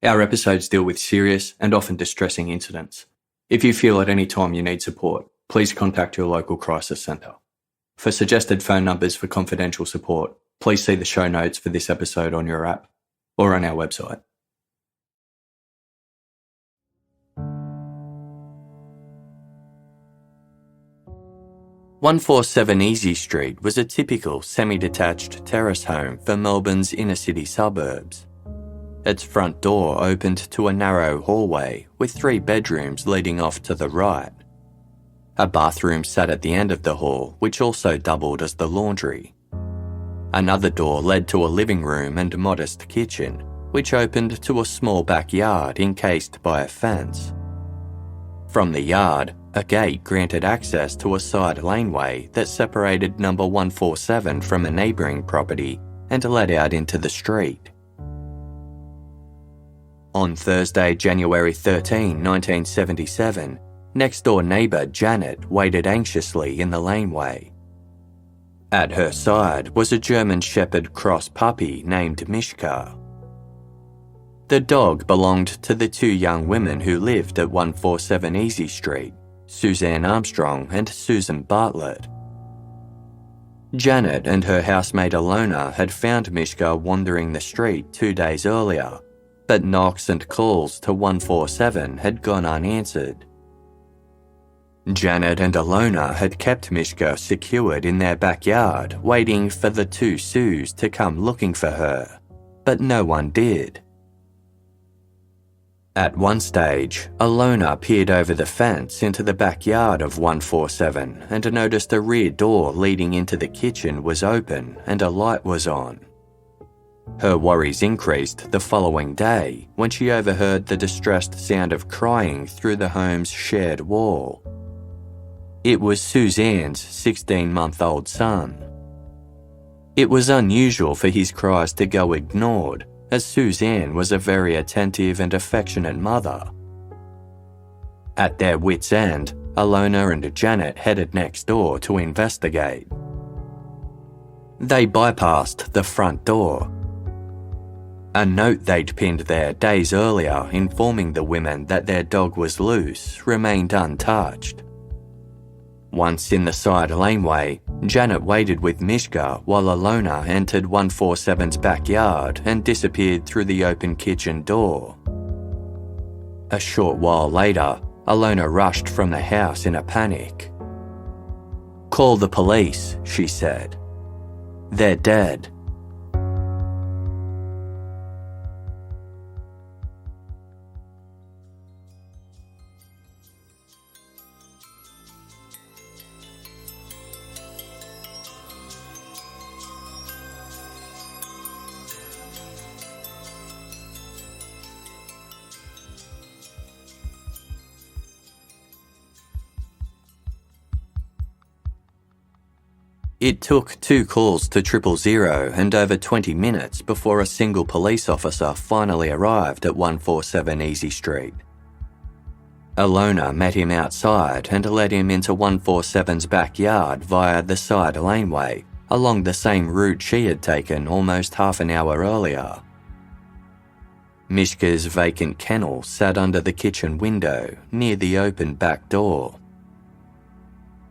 Our episodes deal with serious and often distressing incidents. If you feel at any time you need support, please contact your local crisis centre. For suggested phone numbers for confidential support, please see the show notes for this episode on your app or on our website. "147 Easey Street was a typical semi-detached terrace home for Melbourne's inner-city suburbs. Its front door opened to a narrow hallway with 3 bedrooms leading off to the right. A bathroom sat at the end of the hall, which also doubled as the laundry. Another door led to a living room and modest kitchen, which opened to a small backyard encased by a fence. From the yard, a gate granted access to a side laneway that separated number 147 from a neighbouring property and led out into the street. On Thursday, January 13, 1977, next-door neighbour Janet waited anxiously in the laneway. At her side was a German Shepherd cross puppy named Mishka. The dog belonged to the 2 young women who lived at 147 Easey Street, Suzanne Armstrong and Susan Bartlett. Janet and her housemate Alona had found Mishka wandering the street 2 days earlier, but knocks and calls to 147 had gone unanswered. Janet and Alona had kept Mishka secured in their backyard, waiting for the 2 Sues to come looking for her, but no one did. At one stage, Alona peered over the fence into the backyard of 147 and noticed a rear door leading into the kitchen was open and a light was on. Her worries increased the following day when she overheard the distressed sound of crying through the home's shared wall. It was Suzanne's 16-month-old son. It was unusual for his cries to go ignored, as Suzanne was a very attentive and affectionate mother. At their wits' end, Alona and Janet headed next door to investigate. They bypassed the front door. A note they'd pinned there days earlier informing the women that their dog was loose remained untouched. Once in the side laneway, Janet waited with Mishka while Alona entered 147's backyard and disappeared through the open kitchen door. A short while later, Alona rushed from the house in a panic. "Call the police," she said. "They're dead." It took 2 calls to 000 and over 20 minutes before a single police officer finally arrived at 147 Easey Street. Alona met him outside and led him into 147's backyard via the side laneway, along the same route she had taken almost half an hour earlier. Mishka's vacant kennel sat under the kitchen window near the open back door.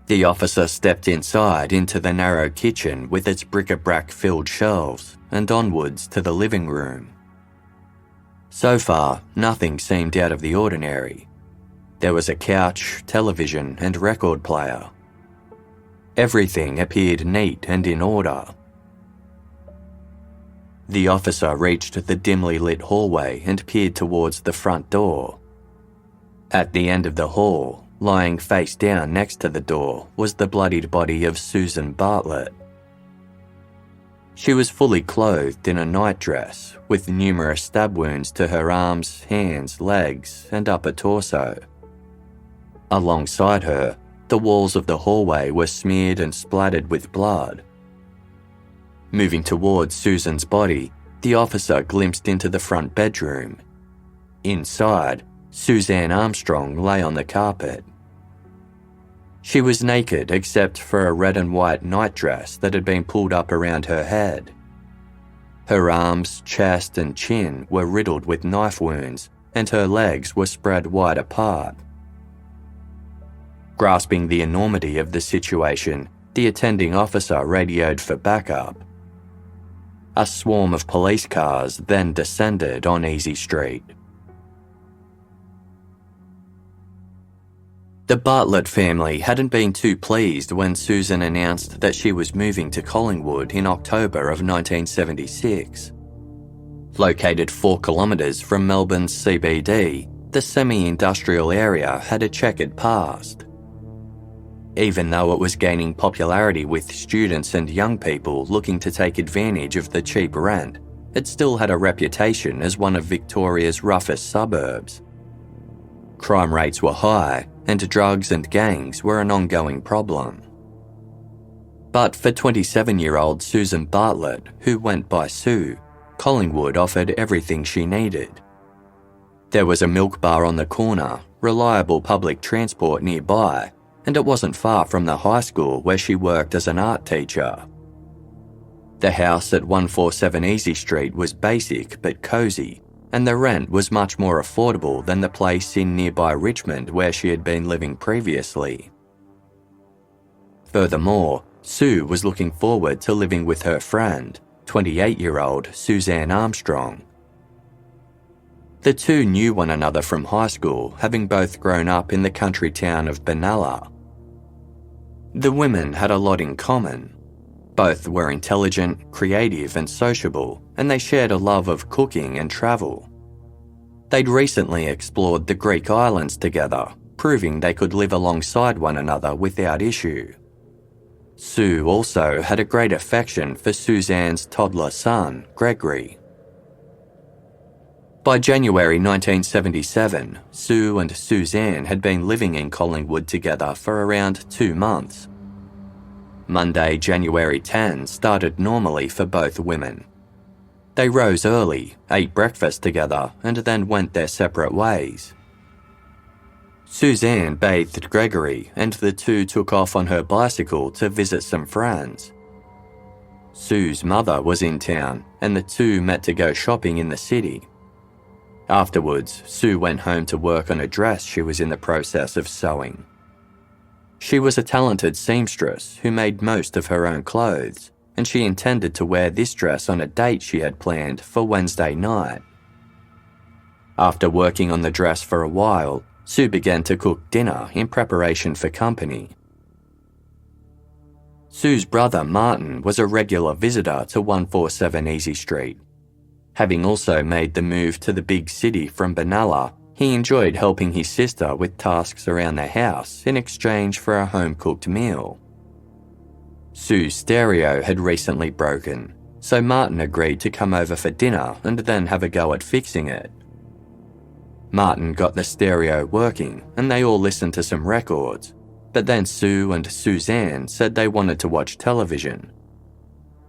The officer stepped inside into the narrow kitchen with its bric-a-brac-filled shelves and onwards to the living room. So far, nothing seemed out of the ordinary. There was a couch, television, and record player. Everything appeared neat and in order. The officer reached the dimly lit hallway and peered towards the front door. At the end of the hall, lying face down next to the door, was the bloodied body of Susan Bartlett. She was fully clothed in a nightdress, with numerous stab wounds to her arms, hands, legs, and upper torso. Alongside her, the walls of the hallway were smeared and splattered with blood. Moving towards Susan's body, the officer glimpsed into the front bedroom. Inside, Suzanne Armstrong lay on the carpet. She was naked except for a red and white nightdress that had been pulled up around her head. Her arms, chest and chin were riddled with knife wounds, and her legs were spread wide apart. Grasping the enormity of the situation, the attending officer radioed for backup. A swarm of police cars then descended on Easey Street. The Bartlett family hadn't been too pleased when Susan announced that she was moving to Collingwood in October of 1976. Located 4 kilometres from Melbourne's CBD, the semi-industrial area had a checkered past. Even though it was gaining popularity with students and young people looking to take advantage of the cheap rent, it still had a reputation as one of Victoria's roughest suburbs. Crime rates were high, and drugs and gangs were an ongoing problem. But for 27-year-old Susan Bartlett, who went by Sue, Collingwood offered everything she needed. There was a milk bar on the corner, reliable public transport nearby, and it wasn't far from the high school where she worked as an art teacher. The house at 147 Easey Street was basic but cosy, and the rent was much more affordable than the place in nearby Richmond where she had been living previously. Furthermore, Sue was looking forward to living with her friend, 28-year-old Suzanne Armstrong. The two knew one another from high school, having both grown up in the country town of Benalla. The women had a lot in common. Both were intelligent, creative and sociable, and they shared a love of cooking and travel. They'd recently explored the Greek islands together, proving they could live alongside one another without issue. Sue also had a great affection for Suzanne's toddler son, Gregory. By January 1977, Sue and Suzanne had been living in Collingwood together for around 2 months. Monday, January 10 started normally for both women. They rose early, ate breakfast together, and then went their separate ways. Suzanne bathed Gregory, and the two took off on her bicycle to visit some friends. Sue's mother was in town, and the two met to go shopping in the city. Afterwards, Sue went home to work on a dress she was in the process of sewing. She was a talented seamstress who made most of her own clothes, and she intended to wear this dress on a date she had planned for Wednesday night. After working on the dress for a while, Sue began to cook dinner in preparation for company. Sue's brother Martin was a regular visitor to 147 Easey Street. Having also made the move to the big city from Benalla, he enjoyed helping his sister with tasks around the house in exchange for a home-cooked meal. Sue's stereo had recently broken, so Martin agreed to come over for dinner and then have a go at fixing it. Martin got the stereo working and they all listened to some records, but then Sue and Suzanne said they wanted to watch television.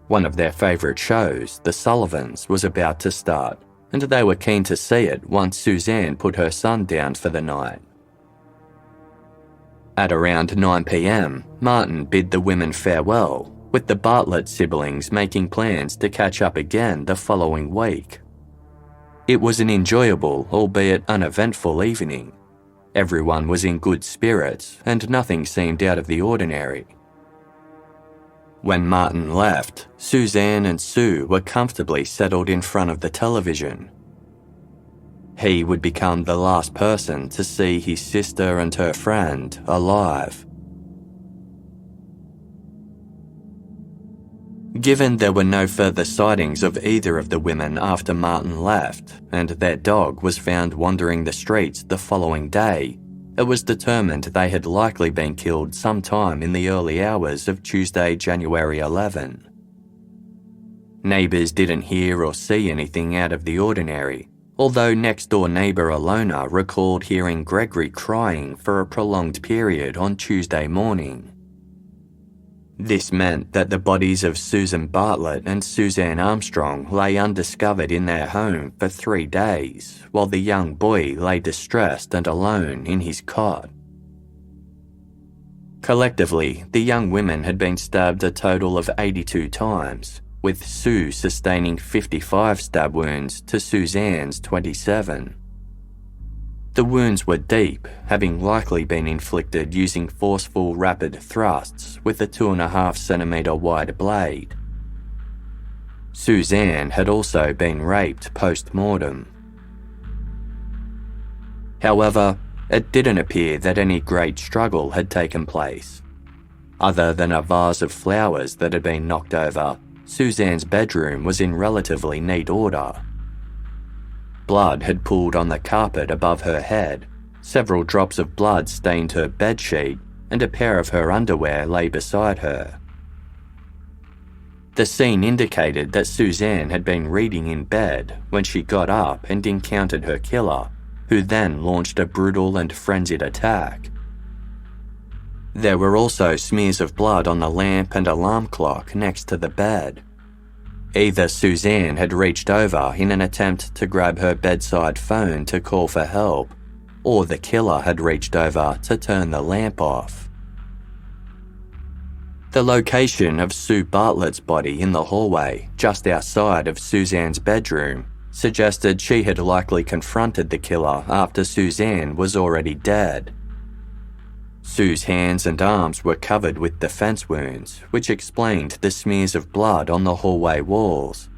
One of their favourite shows, The Sullivans, was about to start, and they were keen to see it once Suzanne put her son down for the night. At around 9 p.m, Martin bid the women farewell, with the Bartlett siblings making plans to catch up again the following week. It was an enjoyable, albeit uneventful evening. Everyone was in good spirits, and nothing seemed out of the ordinary. When Martin left, Suzanne and Sue were comfortably settled in front of the television. He would become the last person to see his sister and her friend alive. Given there were no further sightings of either of the women after Martin left, and their dog was found wandering the streets the following day, it was determined they had likely been killed sometime in the early hours of Tuesday, January 11. Neighbours didn't hear or see anything out of the ordinary, although next-door neighbour Alona recalled hearing Gregory crying for a prolonged period on Tuesday morning. This meant that the bodies of Susan Bartlett and Suzanne Armstrong lay undiscovered in their home for 3 days, while the young boy lay distressed and alone in his cot. Collectively, the young women had been stabbed a total of 82 times, with Sue sustaining 55 stab wounds to Suzanne's 27. The wounds were deep, having likely been inflicted using forceful rapid thrusts with a 2.5 centimetre wide blade. Suzanne had also been raped post-mortem. However, it didn't appear that any great struggle had taken place. Other than a vase of flowers that had been knocked over, Suzanne's bedroom was in relatively neat order. Blood had pooled on the carpet above her head, several drops of blood stained her bedsheet, and a pair of her underwear lay beside her. The scene indicated that Suzanne had been reading in bed when she got up and encountered her killer, who then launched a brutal and frenzied attack. There were also smears of blood on the lamp and alarm clock next to the bed. Either Suzanne had reached over in an attempt to grab her bedside phone to call for help, or the killer had reached over to turn the lamp off. The location of Sue Bartlett's body in the hallway just outside of Suzanne's bedroom suggested she had likely confronted the killer after Suzanne was already dead. Sue's hands and arms were covered with defense wounds, which explained the smears of blood on the hallway walls.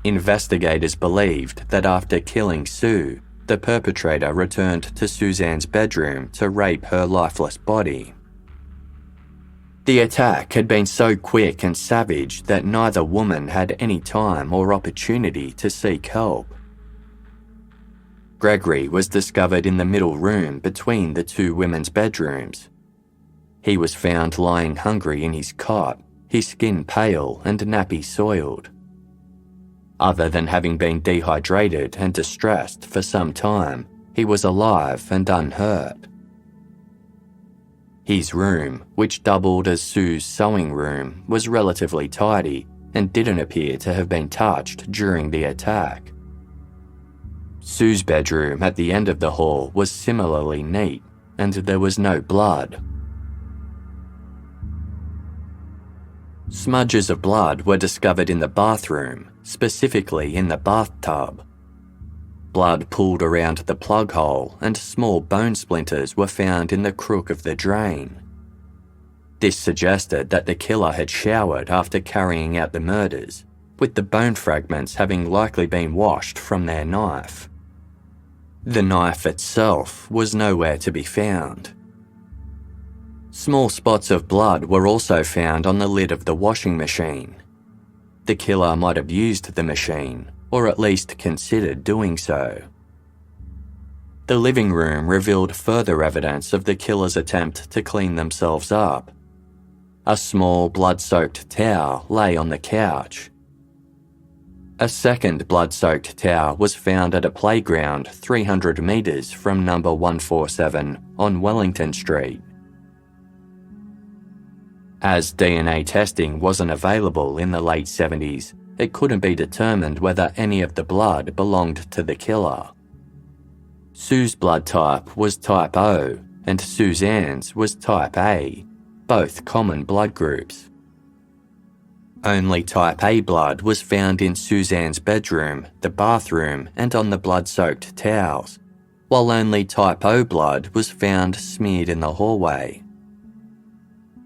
Investigators believed that after killing Sue, the perpetrator returned to Suzanne's bedroom to rape her lifeless body. The attack had been so quick and savage that neither woman had any time or opportunity to seek help. Gregory was discovered in the middle room between the two women's bedrooms. He was found lying hungry in his cot, his skin pale and nappy soiled. Other than having been dehydrated and distressed for some time, he was alive and unhurt. His room, which doubled as Sue's sewing room, was relatively tidy and didn't appear to have been touched during the attack. Sue's bedroom at the end of the hall was similarly neat, and there was no blood. Smudges of blood were discovered in the bathroom, specifically in the bathtub. Blood pooled around the plug hole and small bone splinters were found in the crook of the drain. This suggested that the killer had showered after carrying out the murders, with the bone fragments having likely been washed from their knife. The knife itself was nowhere to be found. Small spots of blood were also found on the lid of the washing machine. The killer might have used the machine, or at least considered doing so. The living room revealed further evidence of the killer's attempt to clean themselves up. A small blood-soaked towel lay on the couch. A second blood-soaked towel was found at a playground 300 metres from number 147 on Wellington Street. As DNA testing wasn't available in the late 70s, it couldn't be determined whether any of the blood belonged to the killer. Sue's blood type was type O and Suzanne's was type A, both common blood groups. Only type A blood was found in Suzanne's bedroom, the bathroom, and on the blood-soaked towels, while only type O blood was found smeared in the hallway.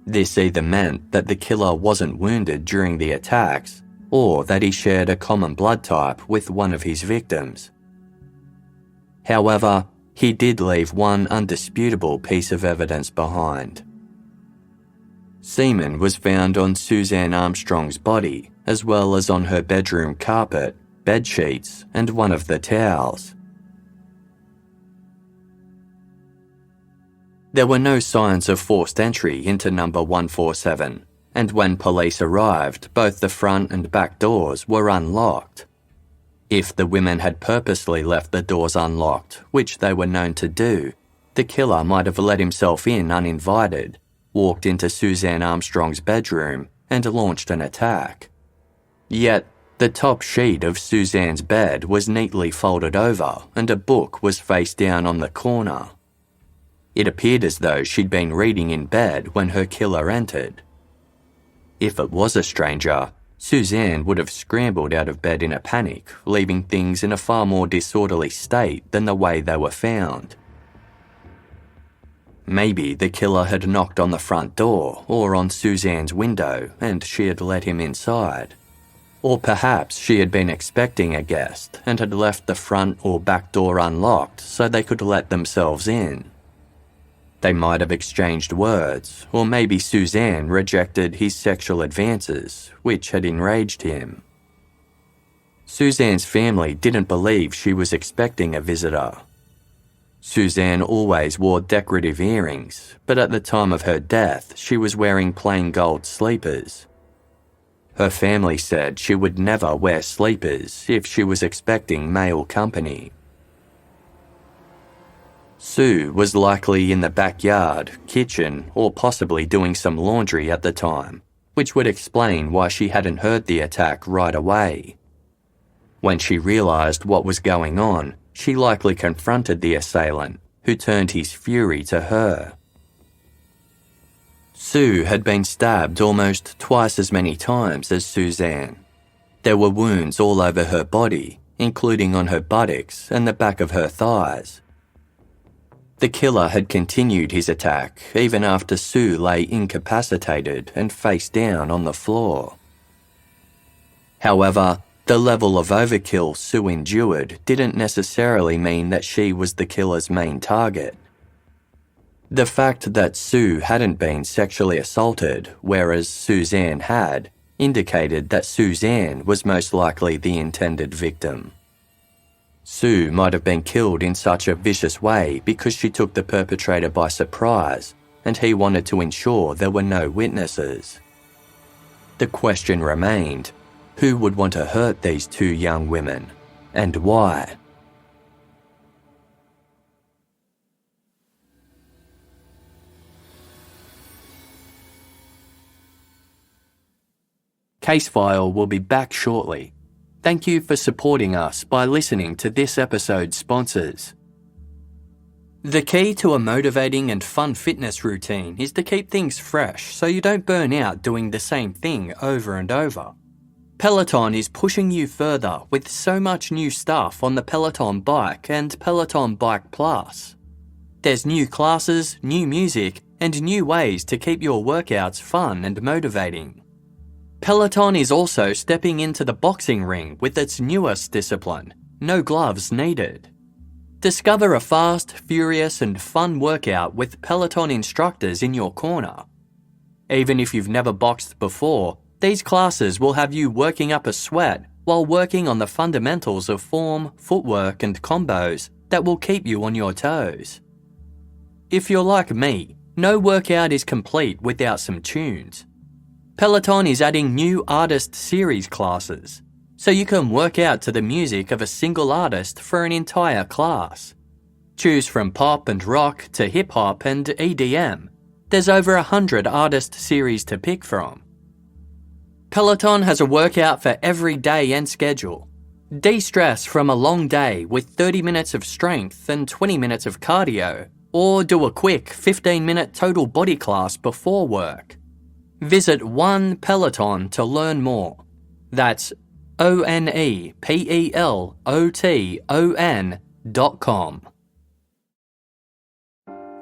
This either meant that the killer wasn't wounded during the attacks, or that he shared a common blood type with one of his victims. However, he did leave one undisputable piece of evidence behind. Semen was found on Suzanne Armstrong's body, as well as on her bedroom carpet, bed sheets, and one of the towels. There were no signs of forced entry into number 147, and when police arrived, both the front and back doors were unlocked. If the women had purposely left the doors unlocked, which they were known to do, the killer might have let himself in uninvited, walked into Suzanne Armstrong's bedroom, and launched an attack. Yet, the top sheet of Suzanne's bed was neatly folded over and a book was face down on the corner. It appeared as though she'd been reading in bed when her killer entered. If it was a stranger, Suzanne would have scrambled out of bed in a panic, leaving things in a far more disorderly state than the way they were found. Maybe the killer had knocked on the front door or on Suzanne's window and she had let him inside. Or perhaps she had been expecting a guest and had left the front or back door unlocked so they could let themselves in. They might have exchanged words, or maybe Suzanne rejected his sexual advances, which had enraged him. Suzanne's family didn't believe she was expecting a visitor. Suzanne always wore decorative earrings, but at the time of her death, she was wearing plain gold sleepers. Her family said she would never wear sleepers if she was expecting male company. Sue was likely in the backyard, kitchen, or possibly doing some laundry at the time, which would explain why she hadn't heard the attack right away. When she realised what was going on, she likely confronted the assailant, who turned his fury to her. Sue had been stabbed almost twice as many times as Suzanne. There were wounds all over her body, including on her buttocks and the back of her thighs. The killer had continued his attack even after Sue lay incapacitated and face down on the floor. However, the level of overkill Sue endured didn't necessarily mean that she was the killer's main target. The fact that Sue hadn't been sexually assaulted, whereas Suzanne had, indicated that Suzanne was most likely the intended victim. Sue might have been killed in such a vicious way because she took the perpetrator by surprise and he wanted to ensure there were no witnesses. The question remained, who would want to hurt these two young women, and why? Casefile will be back shortly. Thank you for supporting us by listening to this episode's sponsors. The key to a motivating and fun fitness routine is to keep things fresh so you don't burn out doing the same thing over and over. Peloton is pushing you further with so much new stuff on the Peloton Bike and Peloton Bike Plus. There's new classes, new music, and new ways to keep your workouts fun and motivating. Peloton is also stepping into the boxing ring with its newest discipline, no gloves needed. Discover a fast, furious, and fun workout with Peloton instructors in your corner. Even if you've never boxed before, these classes will have you working up a sweat while working on the fundamentals of form, footwork, and combos that will keep you on your toes. If you're like me, no workout is complete without some tunes. Peloton is adding new artist series classes, so you can work out to the music of a single artist for an entire class. Choose from pop and rock to hip-hop and EDM. There's over 100 artist series to pick from. Peloton has a workout for every day and schedule. De-stress from a long day with 30 minutes of strength and 20 minutes of cardio, or do a quick 15-minute total body class before work. Visit One Peloton to learn more. That's OnePeloton.com.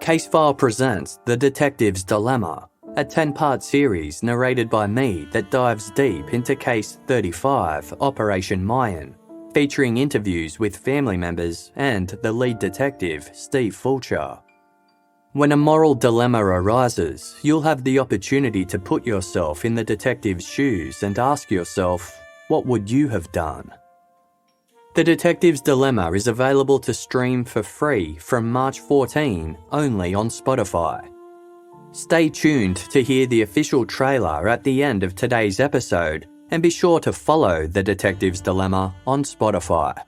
Casefile Presents The Detective's Dilemma, a 10-part series narrated by me that dives deep into Case 35, Operation Mayan, featuring interviews with family members and the lead detective, Steve Fulcher. When a moral dilemma arises, you'll have the opportunity to put yourself in the detective's shoes and ask yourself, what would you have done? The Detective's Dilemma is available to stream for free from March 14 only on Spotify. Stay tuned to hear the official trailer at the end of today's episode and be sure to follow The Detective's Dilemma on Spotify.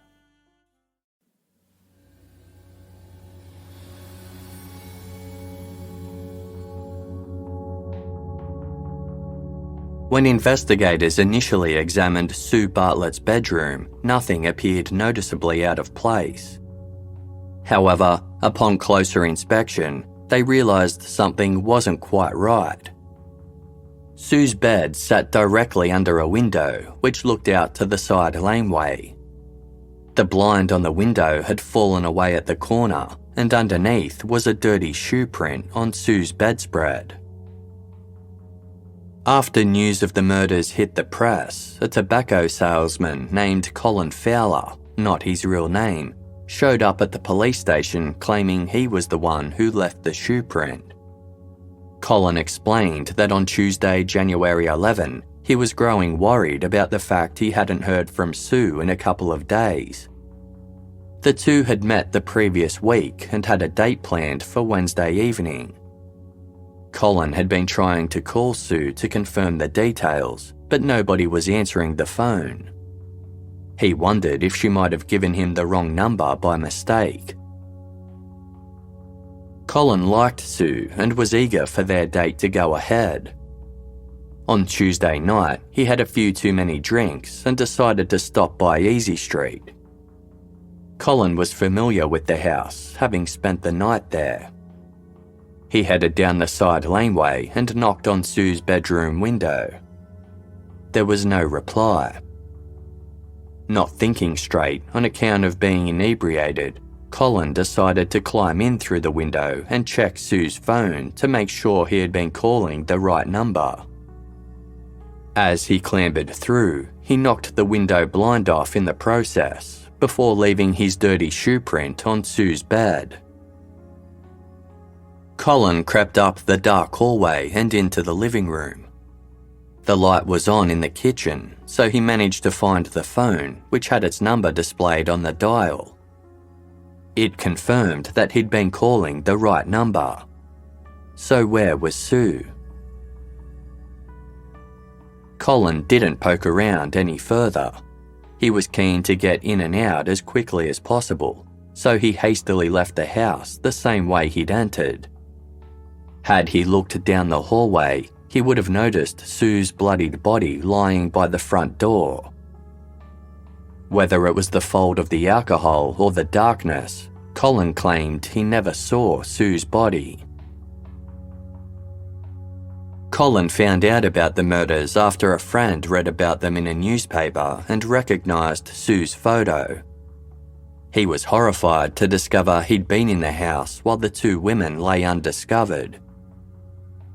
When investigators initially examined Sue Bartlett's bedroom, nothing appeared noticeably out of place. However, upon closer inspection, they realised something wasn't quite right. Sue's bed sat directly under a window which looked out to the side laneway. The blind on the window had fallen away at the corner, and underneath was a dirty shoe print on Sue's bedspread. After news of the murders hit the press, a tobacco salesman named Colin Fowler, not his real name, showed up at the police station claiming he was the one who left the shoe print. Colin explained that on Tuesday, January 11, he was growing worried about the fact he hadn't heard from Sue in a couple of days. The two had met the previous week and had a date planned for Wednesday evening. Colin had been trying to call Sue to confirm the details, but nobody was answering the phone. He wondered if she might have given him the wrong number by mistake. Colin liked Sue and was eager for their date to go ahead. On Tuesday night, he had a few too many drinks and decided to stop by Easey Street. Colin was familiar with the house, having spent the night there. He headed down the side laneway and knocked on Sue's bedroom window. There was no reply. Not thinking straight on account of being inebriated, Colin decided to climb in through the window and check Sue's phone to make sure he had been calling the right number. As he clambered through, he knocked the window blind off in the process before leaving his dirty shoe print on Sue's bed. Colin crept up the dark hallway and into the living room. The light was on in the kitchen, so he managed to find the phone, which had its number displayed on the dial. It confirmed that he'd been calling the right number. So where was Sue? Colin didn't poke around any further. He was keen to get in and out as quickly as possible, so he hastily left the house the same way he'd entered. Had he looked down the hallway, he would have noticed Sue's bloodied body lying by the front door. Whether it was the fault of the alcohol or the darkness, Colin claimed he never saw Sue's body. Colin found out about the murders after a friend read about them in a newspaper and recognised Sue's photo. He was horrified to discover he'd been in the house while the two women lay undiscovered.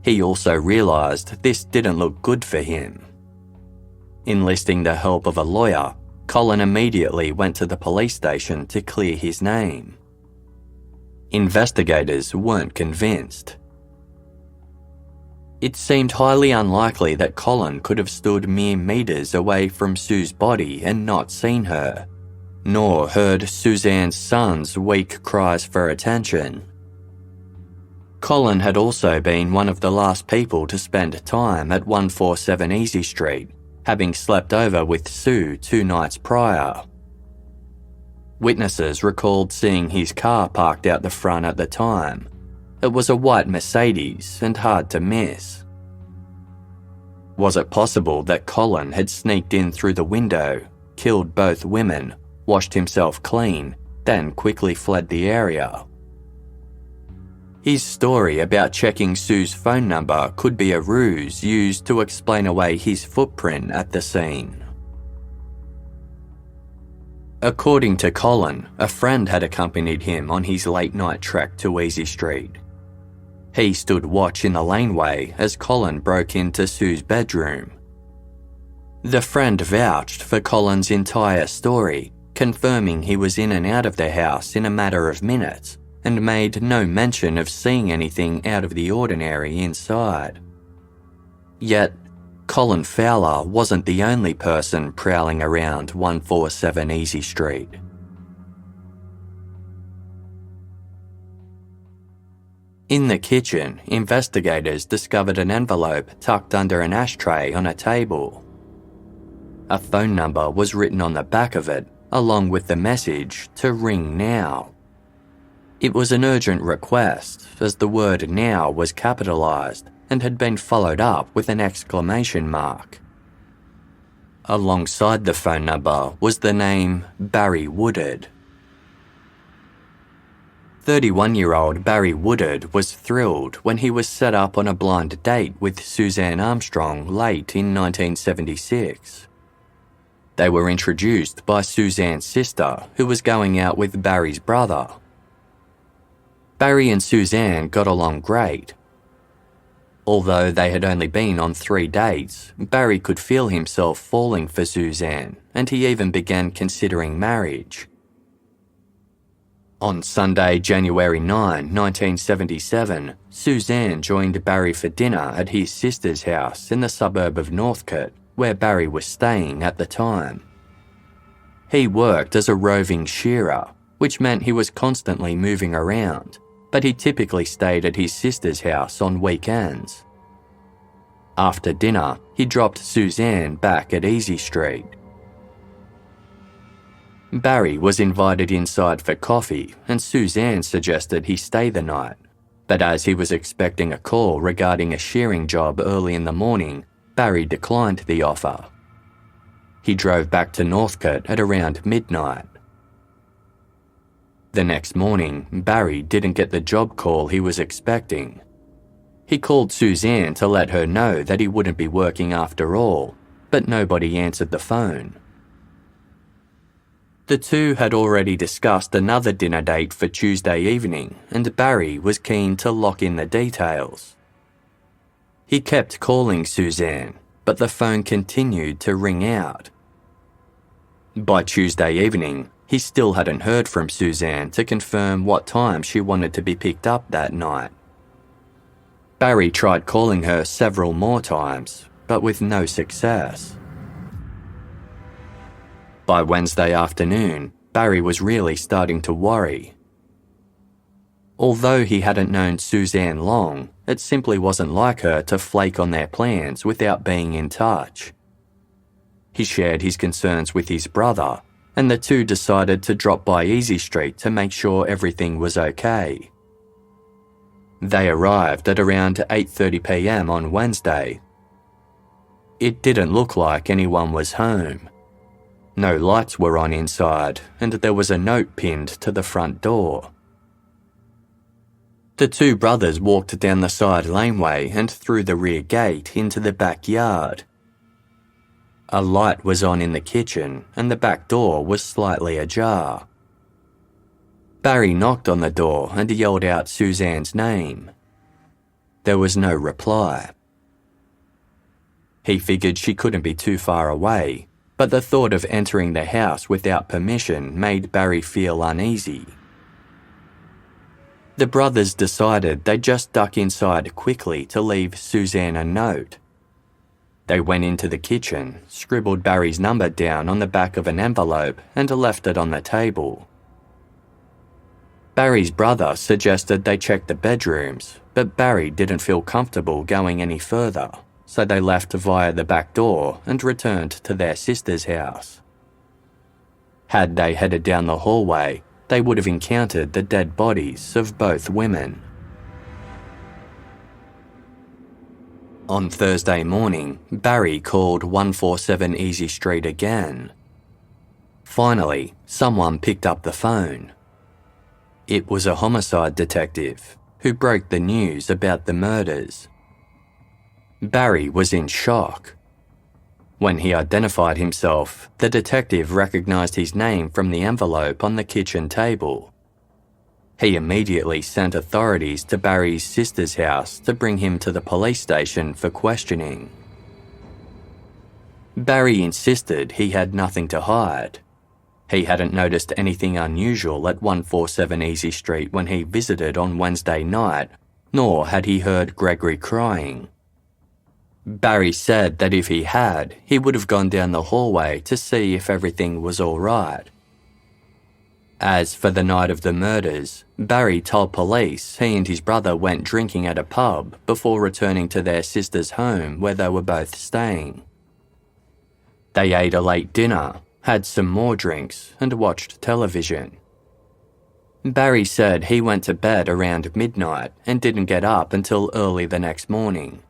He also realised this didn't look good for him. Enlisting the help of a lawyer, Colin immediately went to the police station to clear his name. Investigators weren't convinced. It seemed highly unlikely that Colin could have stood mere metres away from Sue's body and not seen her, nor heard Suzanne's son's weak cries for attention. Colin had also been one of the last people to spend time at 147 Easey Street, having slept over with Sue 2 nights prior. Witnesses recalled seeing his car parked out the front at the time. It was a white Mercedes and hard to miss. Was it possible that Colin had sneaked in through the window, killed both women, washed himself clean, then quickly fled the area? His story about checking Sue's phone number could be a ruse used to explain away his footprint at the scene. According to Colin, a friend had accompanied him on his late-night trek to Easey Street. He stood watch in the laneway as Colin broke into Sue's bedroom. The friend vouched for Colin's entire story, confirming he was in and out of the house in a matter of minutes, and made no mention of seeing anything out of the ordinary inside. Yet, Colin Fowler wasn't the only person prowling around 147 Easey Street. In the kitchen, investigators discovered an envelope tucked under an ashtray on a table. A phone number was written on the back of it, along with the message to ring now. It was an urgent request, as the word now was capitalised and had been followed up with an exclamation mark. Alongside the phone number was the name Barry Woodard. 31-year-old Barry Woodard was thrilled when he was set up on a blind date with Suzanne Armstrong late in 1976. They were introduced by Suzanne's sister, who was going out with Barry's brother. Barry and Suzanne got along great. Although they had only been on 3 dates, Barry could feel himself falling for Suzanne, and he even began considering marriage. On Sunday, January 9, 1977, Suzanne joined Barry for dinner at his sister's house in the suburb of Northcote, where Barry was staying at the time. He worked as a roving shearer, which meant he was constantly moving around, but he typically stayed at his sister's house on weekends. After dinner, he dropped Suzanne back at Easey Street. Barry was invited inside for coffee, and Suzanne suggested he stay the night, but as he was expecting a call regarding a shearing job early in the morning, Barry declined the offer. He drove back to Northcote at around midnight. The next morning, Barry didn't get the job call he was expecting. He called Suzanne to let her know that he wouldn't be working after all, but nobody answered the phone. The two had already discussed another dinner date for Tuesday evening, and Barry was keen to lock in the details. He kept calling Suzanne, but the phone continued to ring out. By Tuesday evening, he still hadn't heard from Suzanne to confirm what time she wanted to be picked up that night. Barry tried calling her several more times, but with no success. By Wednesday afternoon, Barry was really starting to worry. Although he hadn't known Suzanne long, it simply wasn't like her to flake on their plans without being in touch. He shared his concerns with his brother, and the two decided to drop by Easey Street to make sure everything was okay. They arrived at around 8:30 p.m. on Wednesday. It didn't look like anyone was home. No lights were on inside, and there was a note pinned to the front door. The two brothers walked down the side laneway and through the rear gate into the backyard. A light was on in the kitchen, and the back door was slightly ajar. Barry knocked on the door and yelled out Suzanne's name. There was no reply. He figured she couldn't be too far away, but the thought of entering the house without permission made Barry feel uneasy. The brothers decided they'd just duck inside quickly to leave Suzanne a note. They went into the kitchen, scribbled Barry's number down on the back of an envelope, and left it on the table. Barry's brother suggested they check the bedrooms, but Barry didn't feel comfortable going any further, so they left via the back door and returned to their sister's house. Had they headed down the hallway, they would have encountered the dead bodies of both women. On Thursday morning, Barry called 147 Easey Street again. Finally, someone picked up the phone. It was a homicide detective who broke the news about the murders. Barry was in shock. When he identified himself, the detective recognized his name from the envelope on the kitchen table. He immediately sent authorities to Barry's sister's house to bring him to the police station for questioning. Barry insisted he had nothing to hide. He hadn't noticed anything unusual at 147 Easey Street when he visited on Wednesday night, nor had he heard Gregory crying. Barry said that if he had, he would have gone down the hallway to see if everything was all right. As for the night of the murders, Barry told police he and his brother went drinking at a pub before returning to their sister's home where they were both staying. They ate a late dinner, had some more drinks, and watched television. Barry said he went to bed around midnight and didn't get up until early the next morning.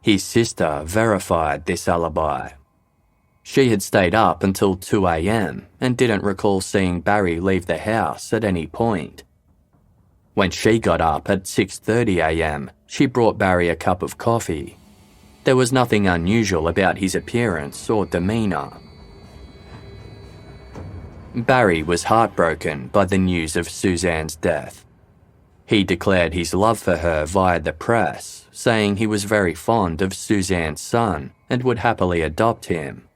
His sister verified this alibi. She had stayed up until 2 a.m. and didn't recall seeing Barry leave the house at any point, When she got up at 6:30 a.m, she brought Barry a cup of coffee. There was nothing unusual about his appearance or demeanour. Barry was heartbroken by the news of Suzanne's death. He declared his love for her via the press, saying he was very fond of Suzanne's son and would happily adopt him.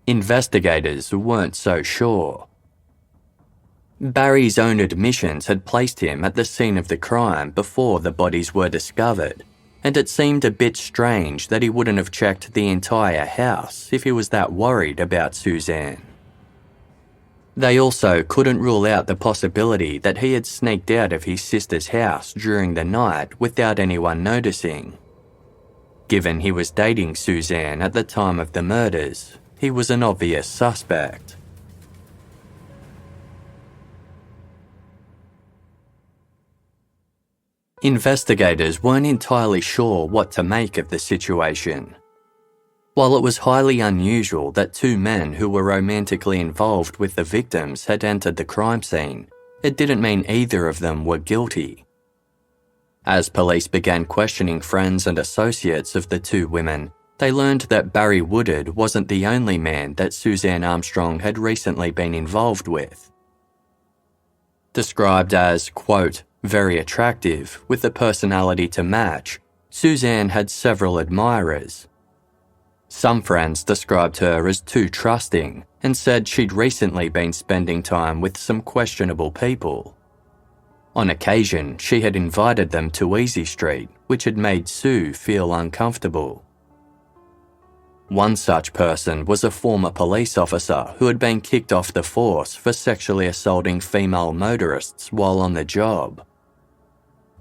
Investigators weren't so sure. Barry's own admissions had placed him at the scene of the crime before the bodies were discovered, and it seemed a bit strange that he wouldn't have checked the entire house if he was that worried about Suzanne. They also couldn't rule out the possibility that he had sneaked out of his sister's house during the night without anyone noticing. Given he was dating Suzanne at the time of the murders, he was an obvious suspect. Investigators weren't entirely sure what to make of the situation. While it was highly unusual that two men who were romantically involved with the victims had entered the crime scene, it didn't mean either of them were guilty. As police began questioning friends and associates of the two women, they learned that Barry Woodard wasn't the only man that Suzanne Armstrong had recently been involved with. Described as, quote, very attractive, with a personality to match, Suzanne had several admirers. Some friends described her as too trusting and said she'd recently been spending time with some questionable people. On occasion, she had invited them to Easey Street, which had made Sue feel uncomfortable. One such person was a former police officer who had been kicked off the force for sexually assaulting female motorists while on the job.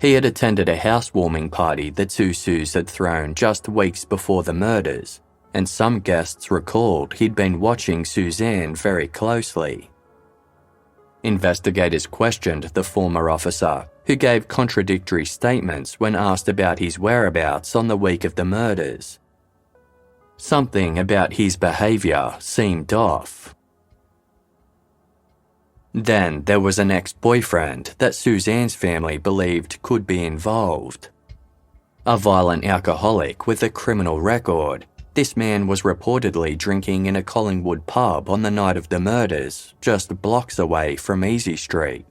He had attended a housewarming party the two Sues had thrown just weeks before the murders, and some guests recalled he'd been watching Suzanne very closely. Investigators questioned the former officer, who gave contradictory statements when asked about his whereabouts on the week of the murders. Something about his behaviour seemed off. Then there was an ex-boyfriend that Suzanne's family believed could be involved. A violent alcoholic with a criminal record, this man was reportedly drinking in a Collingwood pub on the night of the murders, just blocks away from Easey Street.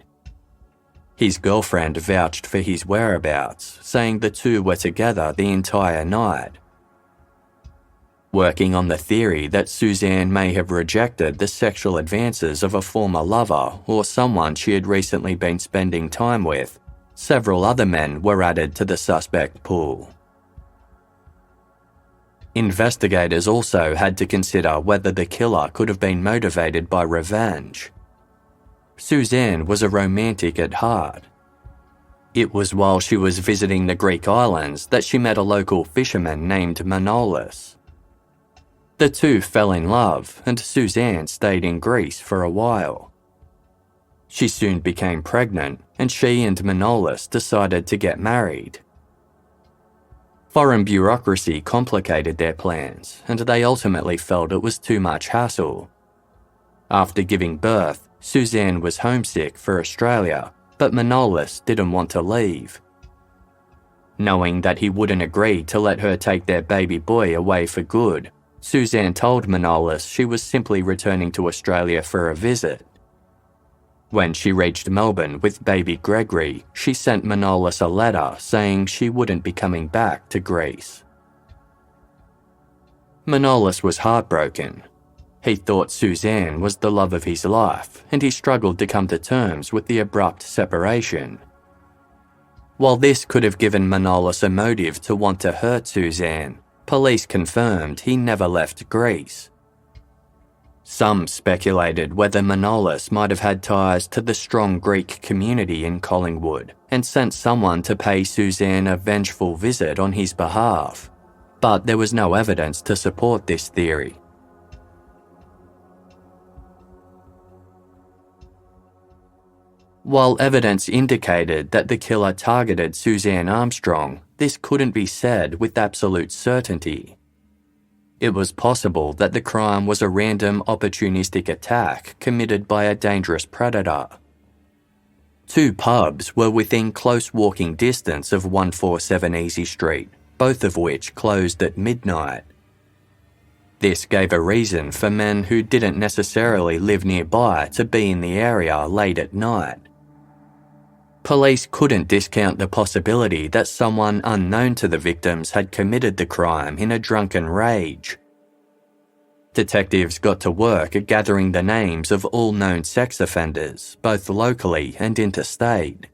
His girlfriend vouched for his whereabouts, saying the two were together the entire night. Working on the theory that Suzanne may have rejected the sexual advances of a former lover or someone she had recently been spending time with, several other men were added to the suspect pool. Investigators also had to consider whether the killer could have been motivated by revenge. Suzanne was a romantic at heart. It was while she was visiting the Greek islands that she met a local fisherman named Manolis. The two fell in love, and Suzanne stayed in Greece for a while. She soon became pregnant, and she and Manolis decided to get married. Foreign bureaucracy complicated their plans, and they ultimately felt it was too much hassle. After giving birth, Suzanne was homesick for Australia, but Manolis didn't want to leave. Knowing that he wouldn't agree to let her take their baby boy away for good, Suzanne told Manolis she was simply returning to Australia for a visit. When she reached Melbourne with baby Gregory, she sent Manolis a letter saying she wouldn't be coming back to Greece. Manolis was heartbroken. He thought Suzanne was the love of his life, and he struggled to come to terms with the abrupt separation. While this could have given Manolis a motive to want to hurt Suzanne, police confirmed he never left Greece. Some speculated whether Manolis might have had ties to the strong Greek community in Collingwood and sent someone to pay Suzanne a vengeful visit on his behalf, but there was no evidence to support this theory. While evidence indicated that the killer targeted Suzanne Armstrong, this couldn't be said with absolute certainty. It was possible that the crime was a random opportunistic attack committed by a dangerous predator. 2 pubs were within close walking distance of 147 Easey Street, both of which closed at midnight. This gave a reason for men who didn't necessarily live nearby to be in the area late at night. Police couldn't discount the possibility that someone unknown to the victims had committed the crime in a drunken rage. Detectives got to work at gathering the names of all known sex offenders, both locally and interstate.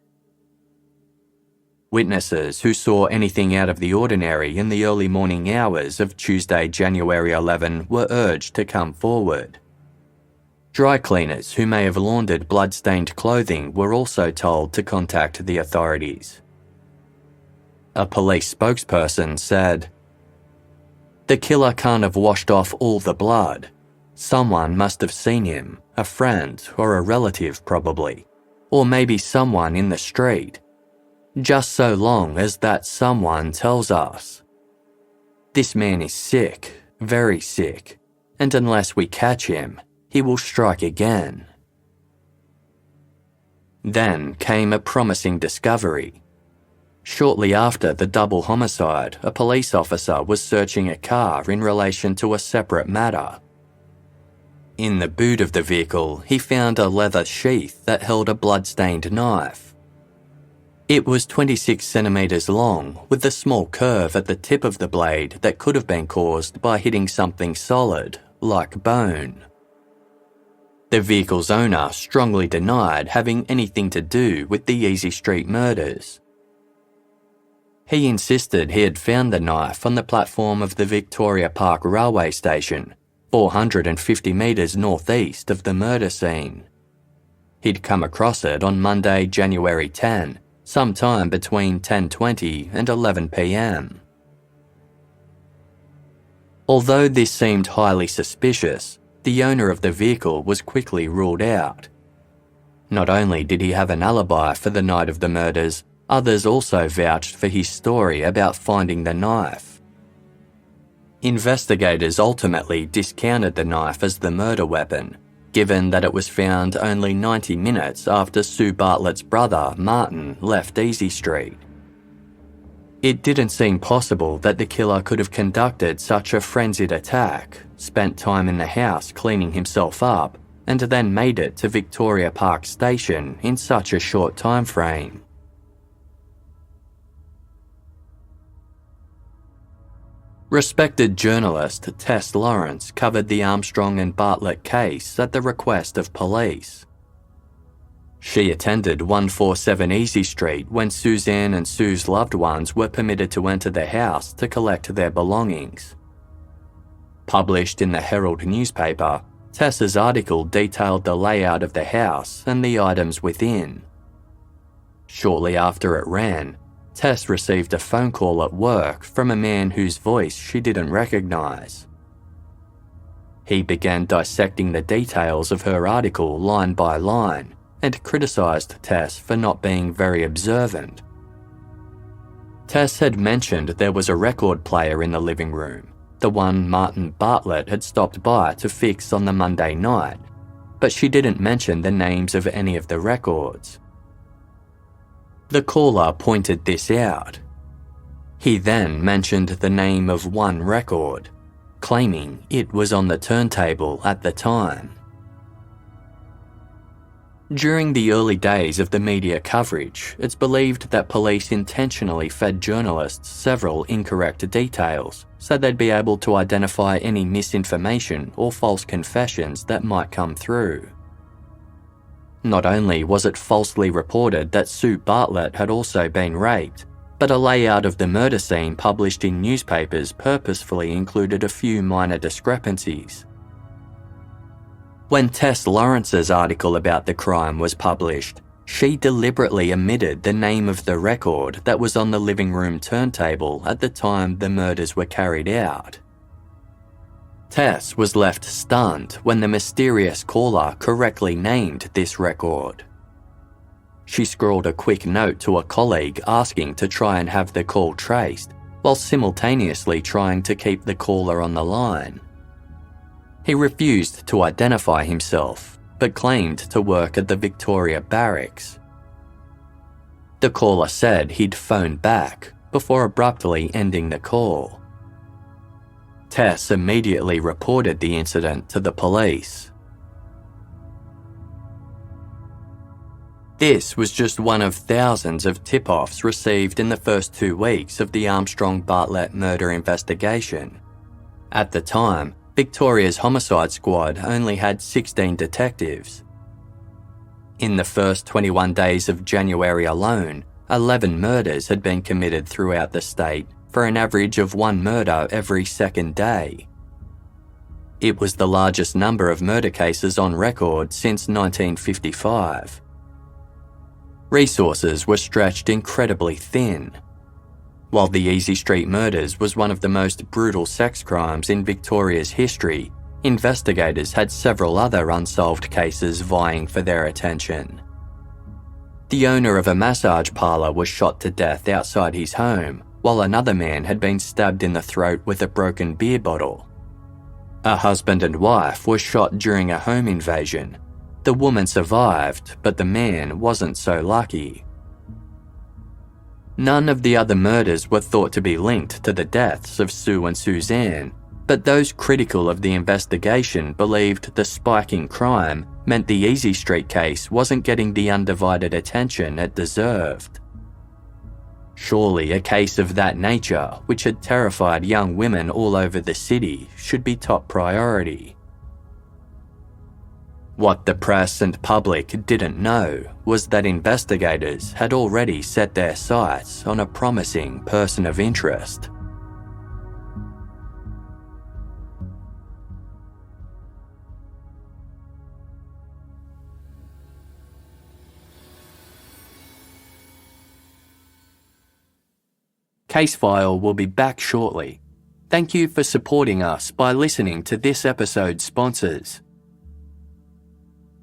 Witnesses who saw anything out of the ordinary in the early morning hours of Tuesday, January 11 were urged to come forward. Dry cleaners who may have laundered blood-stained clothing were also told to contact the authorities. A police spokesperson said, "The killer can't have washed off all the blood. Someone must have seen him, a friend or a relative probably, or maybe someone in the street. Just so long as that someone tells us. This man is sick, very sick, and unless we catch him, he will strike again." Then came a promising discovery. Shortly after the double homicide, a police officer was searching a car in relation to a separate matter. In the boot of the vehicle, he found a leather sheath that held a blood-stained knife. It was 26 centimetres long, with a small curve at the tip of the blade that could have been caused by hitting something solid, like bone. The vehicle's owner strongly denied having anything to do with the Easey Street murders. He insisted he had found the knife on the platform of the Victoria Park railway station, 450 metres northeast of the murder scene. He'd come across it on Monday, January 10, sometime between 10:20 and 11 p.m. Although this seemed highly suspicious, the owner of the vehicle was quickly ruled out. Not only did he have an alibi for the night of the murders, others also vouched for his story about finding the knife. Investigators ultimately discounted the knife as the murder weapon, given that it was found only 90 minutes after Sue Bartlett's brother, Martin, left Easey Street. It didn't seem possible that the killer could have conducted such a frenzied attack, spent time in the house cleaning himself up, and then made it to Victoria Park Station in such a short time frame. Respected journalist Tess Lawrence covered the Armstrong and Bartlett case at the request of police. She attended 147 Easey Street when Suzanne and Sue's loved ones were permitted to enter the house to collect their belongings. Published in the Herald newspaper, Tess's article detailed the layout of the house and the items within. Shortly after it ran, Tess received a phone call at work from a man whose voice she didn't recognise. He began dissecting the details of her article line by line and criticised Tess for not being very observant. Tess had mentioned there was a record player in the living room, the one Martin Bartlett had stopped by to fix on the Monday night, but she didn't mention the names of any of the records. The caller pointed this out. He then mentioned the name of one record, claiming it was on the turntable at the time. During the early days of the media coverage, it's believed that police intentionally fed journalists several incorrect details so they'd be able to identify any misinformation or false confessions that might come through. Not only was it falsely reported that Sue Bartlett had also been raped, but a layout of the murder scene published in newspapers purposefully included a few minor discrepancies. When Tess Lawrence's article about the crime was published, she deliberately omitted the name of the record that was on the living room turntable at the time the murders were carried out. Tess was left stunned when the mysterious caller correctly named this record. She scrawled a quick note to a colleague asking to try and have the call traced, while simultaneously trying to keep the caller on the line. He refused to identify himself, but claimed to work at the Victoria Barracks. The caller said he'd phoned back before abruptly ending the call. Tess immediately reported the incident to the police. This was just one of thousands of tip-offs received in the first 2 weeks of the Armstrong Bartlett murder investigation. At the time, Victoria's homicide squad only had 16 detectives. In the first 21 days of January alone, 11 murders had been committed throughout the state for an average of 1 murder every second day. It was the largest number of murder cases on record since 1955. Resources were stretched incredibly thin. While the Easey Street murders was one of the most brutal sex crimes in Victoria's history, investigators had several other unsolved cases vying for their attention. The owner of a massage parlour was shot to death outside his home, while another man had been stabbed in the throat with a broken beer bottle. A husband and wife were shot during a home invasion. The woman survived, but the man wasn't so lucky. None of the other murders were thought to be linked to the deaths of Sue and Suzanne, but those critical of the investigation believed the spike in crime meant the Easey Street case wasn't getting the undivided attention it deserved. Surely a case of that nature, which had terrified young women all over the city, should be top priority. What the press and public didn't know was that investigators had already set their sights on a promising person of interest. Casefile will be back shortly. Thank you for supporting us by listening to this episode's sponsors.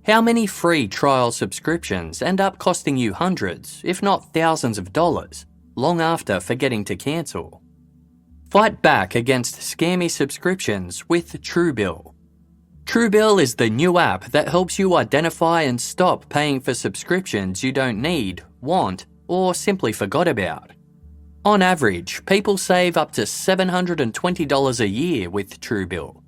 How many free trial subscriptions end up costing you hundreds, if not thousands of dollars, long after forgetting to cancel? Fight back against scammy subscriptions with Truebill. Truebill is the new app that helps you identify and stop paying for subscriptions you don't need, want, or simply forgot about. On average, people save up to $720 a year with Truebill.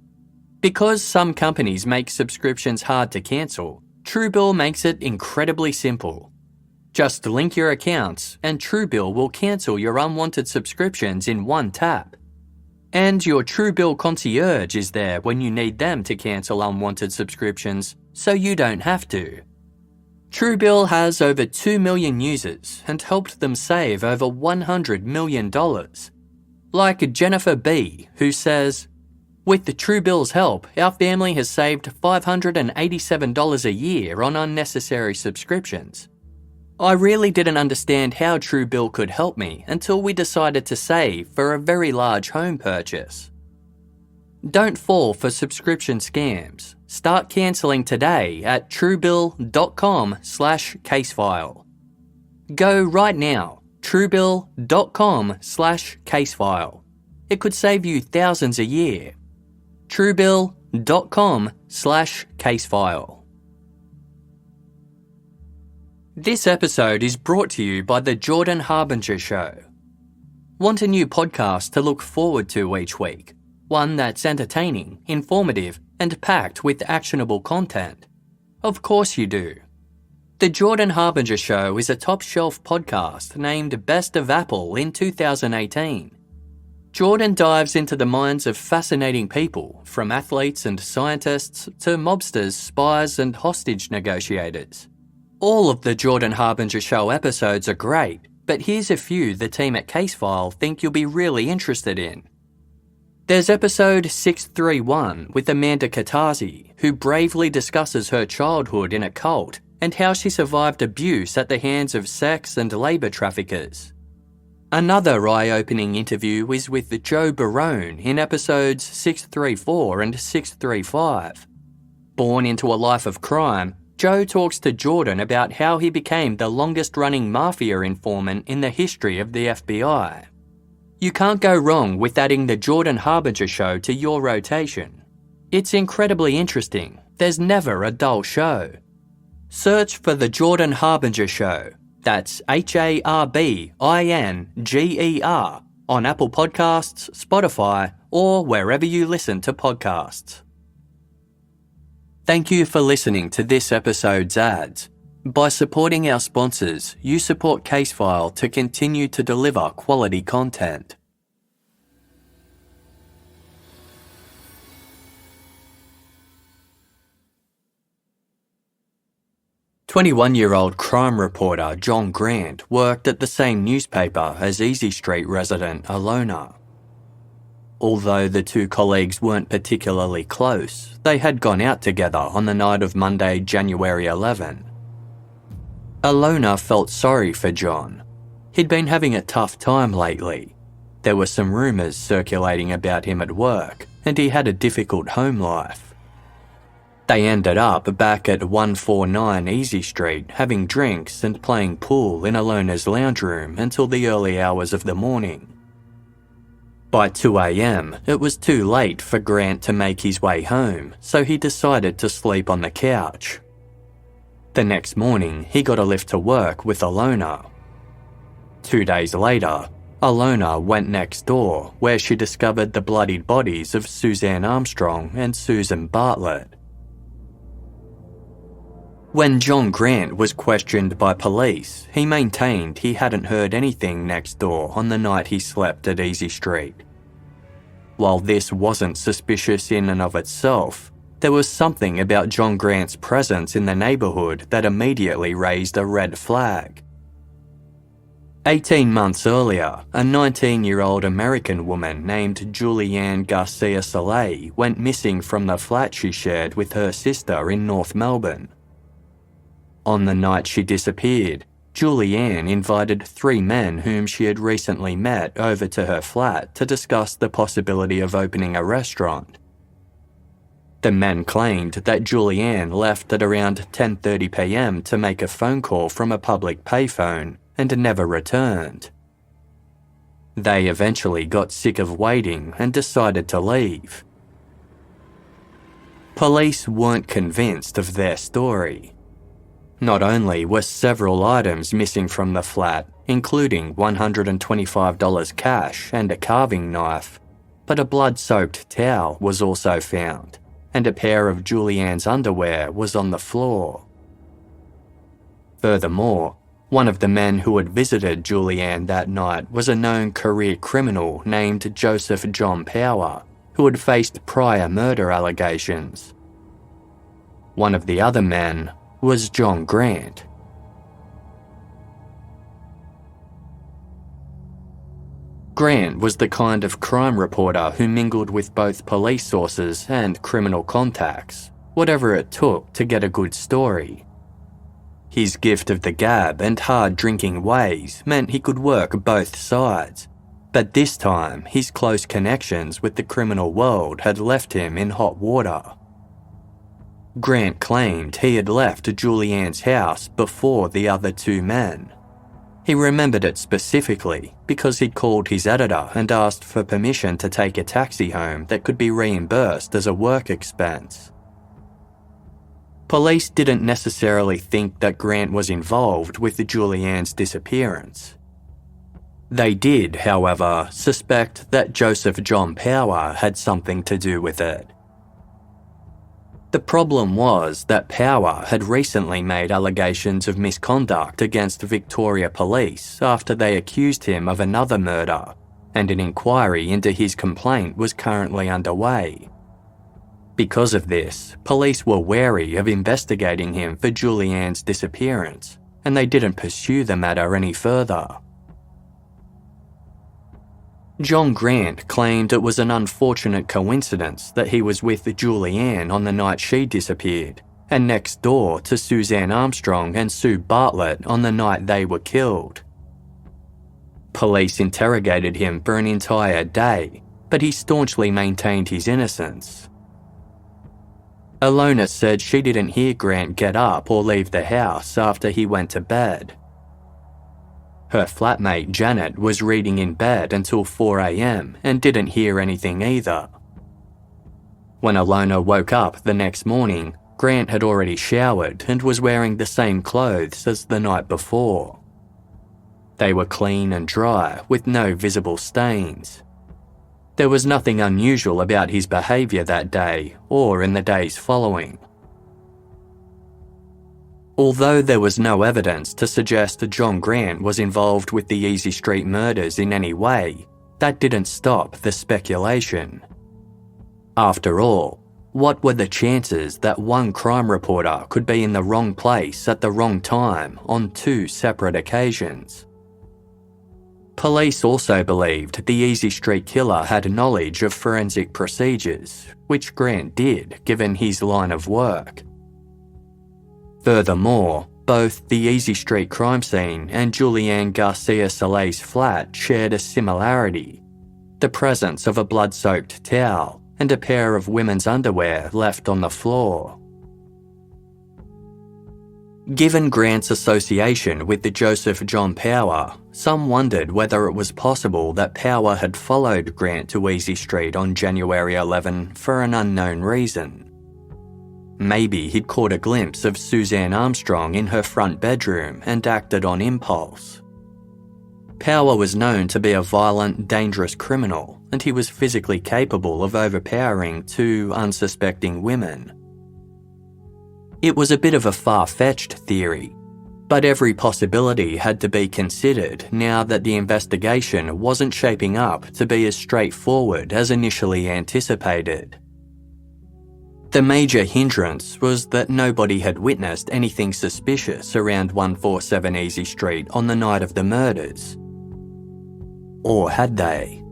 Because some companies make subscriptions hard to cancel, Truebill makes it incredibly simple. Just link your accounts and Truebill will cancel your unwanted subscriptions in one tap. And your Truebill concierge is there when you need them to cancel unwanted subscriptions, so you don't have to. Truebill has over 2 million users and helped them save over $100 million. Like Jennifer B., who says, "With the Truebill's help, our family has saved $587 a year on unnecessary subscriptions. I really didn't understand how Truebill could help me until we decided to save for a very large home purchase." Don't fall for subscription scams. Start cancelling today at truebill.com/casefile. Go right now, truebill.com/casefile. It could save you thousands a year. truebill.com/casefile. This episode is brought to you by The Jordan Harbinger Show. Want a new podcast to look forward to each week? One that's entertaining, informative, and packed with actionable content? Of course you do. The Jordan Harbinger Show is a top-shelf podcast named Best of Apple in 2018. Jordan dives into the minds of fascinating people, from athletes and scientists to mobsters, spies, and hostage negotiators. All of the Jordan Harbinger Show episodes are great, but here's a few the team at Casefile think you'll be really interested in. There's episode 631 with Amanda Katazi, who bravely discusses her childhood in a cult and how she survived abuse at the hands of sex and labour traffickers. Another eye-opening interview is with Joe Barone in episodes 634 and 635. Born into a life of crime, Joe talks to Jordan about how he became the longest-running mafia informant in the history of the FBI. You can't go wrong with adding the Jordan Harbinger Show to your rotation. It's incredibly interesting. There's never a dull show. Search for the Jordan Harbinger Show. That's HARBINGER on Apple Podcasts, Spotify, or wherever you listen to podcasts. Thank you for listening to this episode's ads. By supporting our sponsors, you support Casefile to continue to deliver quality content. "21-year-old crime reporter John Grant worked at the same newspaper as Easey Street resident Alona. Although the two colleagues weren't particularly close, they had gone out together on the night of Monday, January 11. Alona felt sorry for John. He'd been having a tough time lately. There were some rumours circulating about him at work, and he had a difficult home life. They ended up back at 149 Easey Street having drinks and playing pool in Alona's lounge room until the early hours of the morning. By 2 a.m, it was too late for Grant to make his way home, so he decided to sleep on the couch. The next morning, he got a lift to work with Alona. 2 days later, Alona went next door, where she discovered the bloodied bodies of Suzanne Armstrong and Susan Bartlett. When John Grant was questioned by police, he maintained he hadn't heard anything next door on the night he slept at Easey Street. While this wasn't suspicious in and of itself, there was something about John Grant's presence in the neighbourhood that immediately raised a red flag. 18 months earlier, a 19-year-old American woman named Julianne Garcia Soleil went missing from the flat she shared with her sister in North Melbourne. On the night she disappeared, Julianne invited 3 men whom she had recently met over to her flat to discuss the possibility of opening a restaurant. The men claimed that Julianne left at around 10:30 p.m. to make a phone call from a public payphone and never returned. They eventually got sick of waiting and decided to leave. Police weren't convinced of their story. Not only were several items missing from the flat, including $125 cash and a carving knife, but a blood-soaked towel was also found, and a pair of Julianne's underwear was on the floor. Furthermore, one of the men who had visited Julianne that night was a known career criminal named Joseph John Power, who had faced prior murder allegations. One of the other men was John Grant. Grant was the kind of crime reporter who mingled with both police sources and criminal contacts, whatever it took to get a good story. His gift of the gab and hard-drinking ways meant he could work both sides, but this time his close connections with the criminal world had left him in hot water. Grant claimed he had left Julianne's house before the other 2 men. He remembered it specifically because he'd called his editor and asked for permission to take a taxi home that could be reimbursed as a work expense. Police didn't necessarily think that Grant was involved with Julianne's disappearance. They did, however, suspect that Joseph John Power had something to do with it. The problem was that Power had recently made allegations of misconduct against Victoria Police after they accused him of another murder, and an inquiry into his complaint was currently underway. Because of this, police were wary of investigating him for Julianne's disappearance, and they didn't pursue the matter any further. John Grant claimed it was an unfortunate coincidence that he was with Julianne on the night she disappeared, and next door to Suzanne Armstrong and Sue Bartlett on the night they were killed. Police interrogated him for an entire day, but he staunchly maintained his innocence. Alona said she didn't hear Grant get up or leave the house after he went to bed. Her flatmate Janet was reading in bed until 4 a.m. and didn't hear anything either. When Alona woke up the next morning, Grant had already showered and was wearing the same clothes as the night before. They were clean and dry, with no visible stains. There was nothing unusual about his behaviour that day or in the days following. Although there was no evidence to suggest John Grant was involved with the Easey Street murders in any way, that didn't stop the speculation. After all, what were the chances that one crime reporter could be in the wrong place at the wrong time on two separate occasions? Police also believed the Easey Street killer had knowledge of forensic procedures, which Grant did given his line of work. Furthermore, both the Easey Street crime scene and Julianne Garcia Soleil's flat shared a similarity: the presence of a blood-soaked towel and a pair of women's underwear left on the floor. Given Grant's association with the Joseph John Power, some wondered whether it was possible that Power had followed Grant to Easey Street on January 11 for an unknown reason. Maybe he'd caught a glimpse of Suzanne Armstrong in her front bedroom and acted on impulse. Power was known to be a violent, dangerous criminal, and he was physically capable of overpowering two unsuspecting women. It was a bit of a far-fetched theory, but every possibility had to be considered now that the investigation wasn't shaping up to be as straightforward as initially anticipated. The major hindrance was that nobody had witnessed anything suspicious around 147 Easey Street on the night of the murders. Or had they?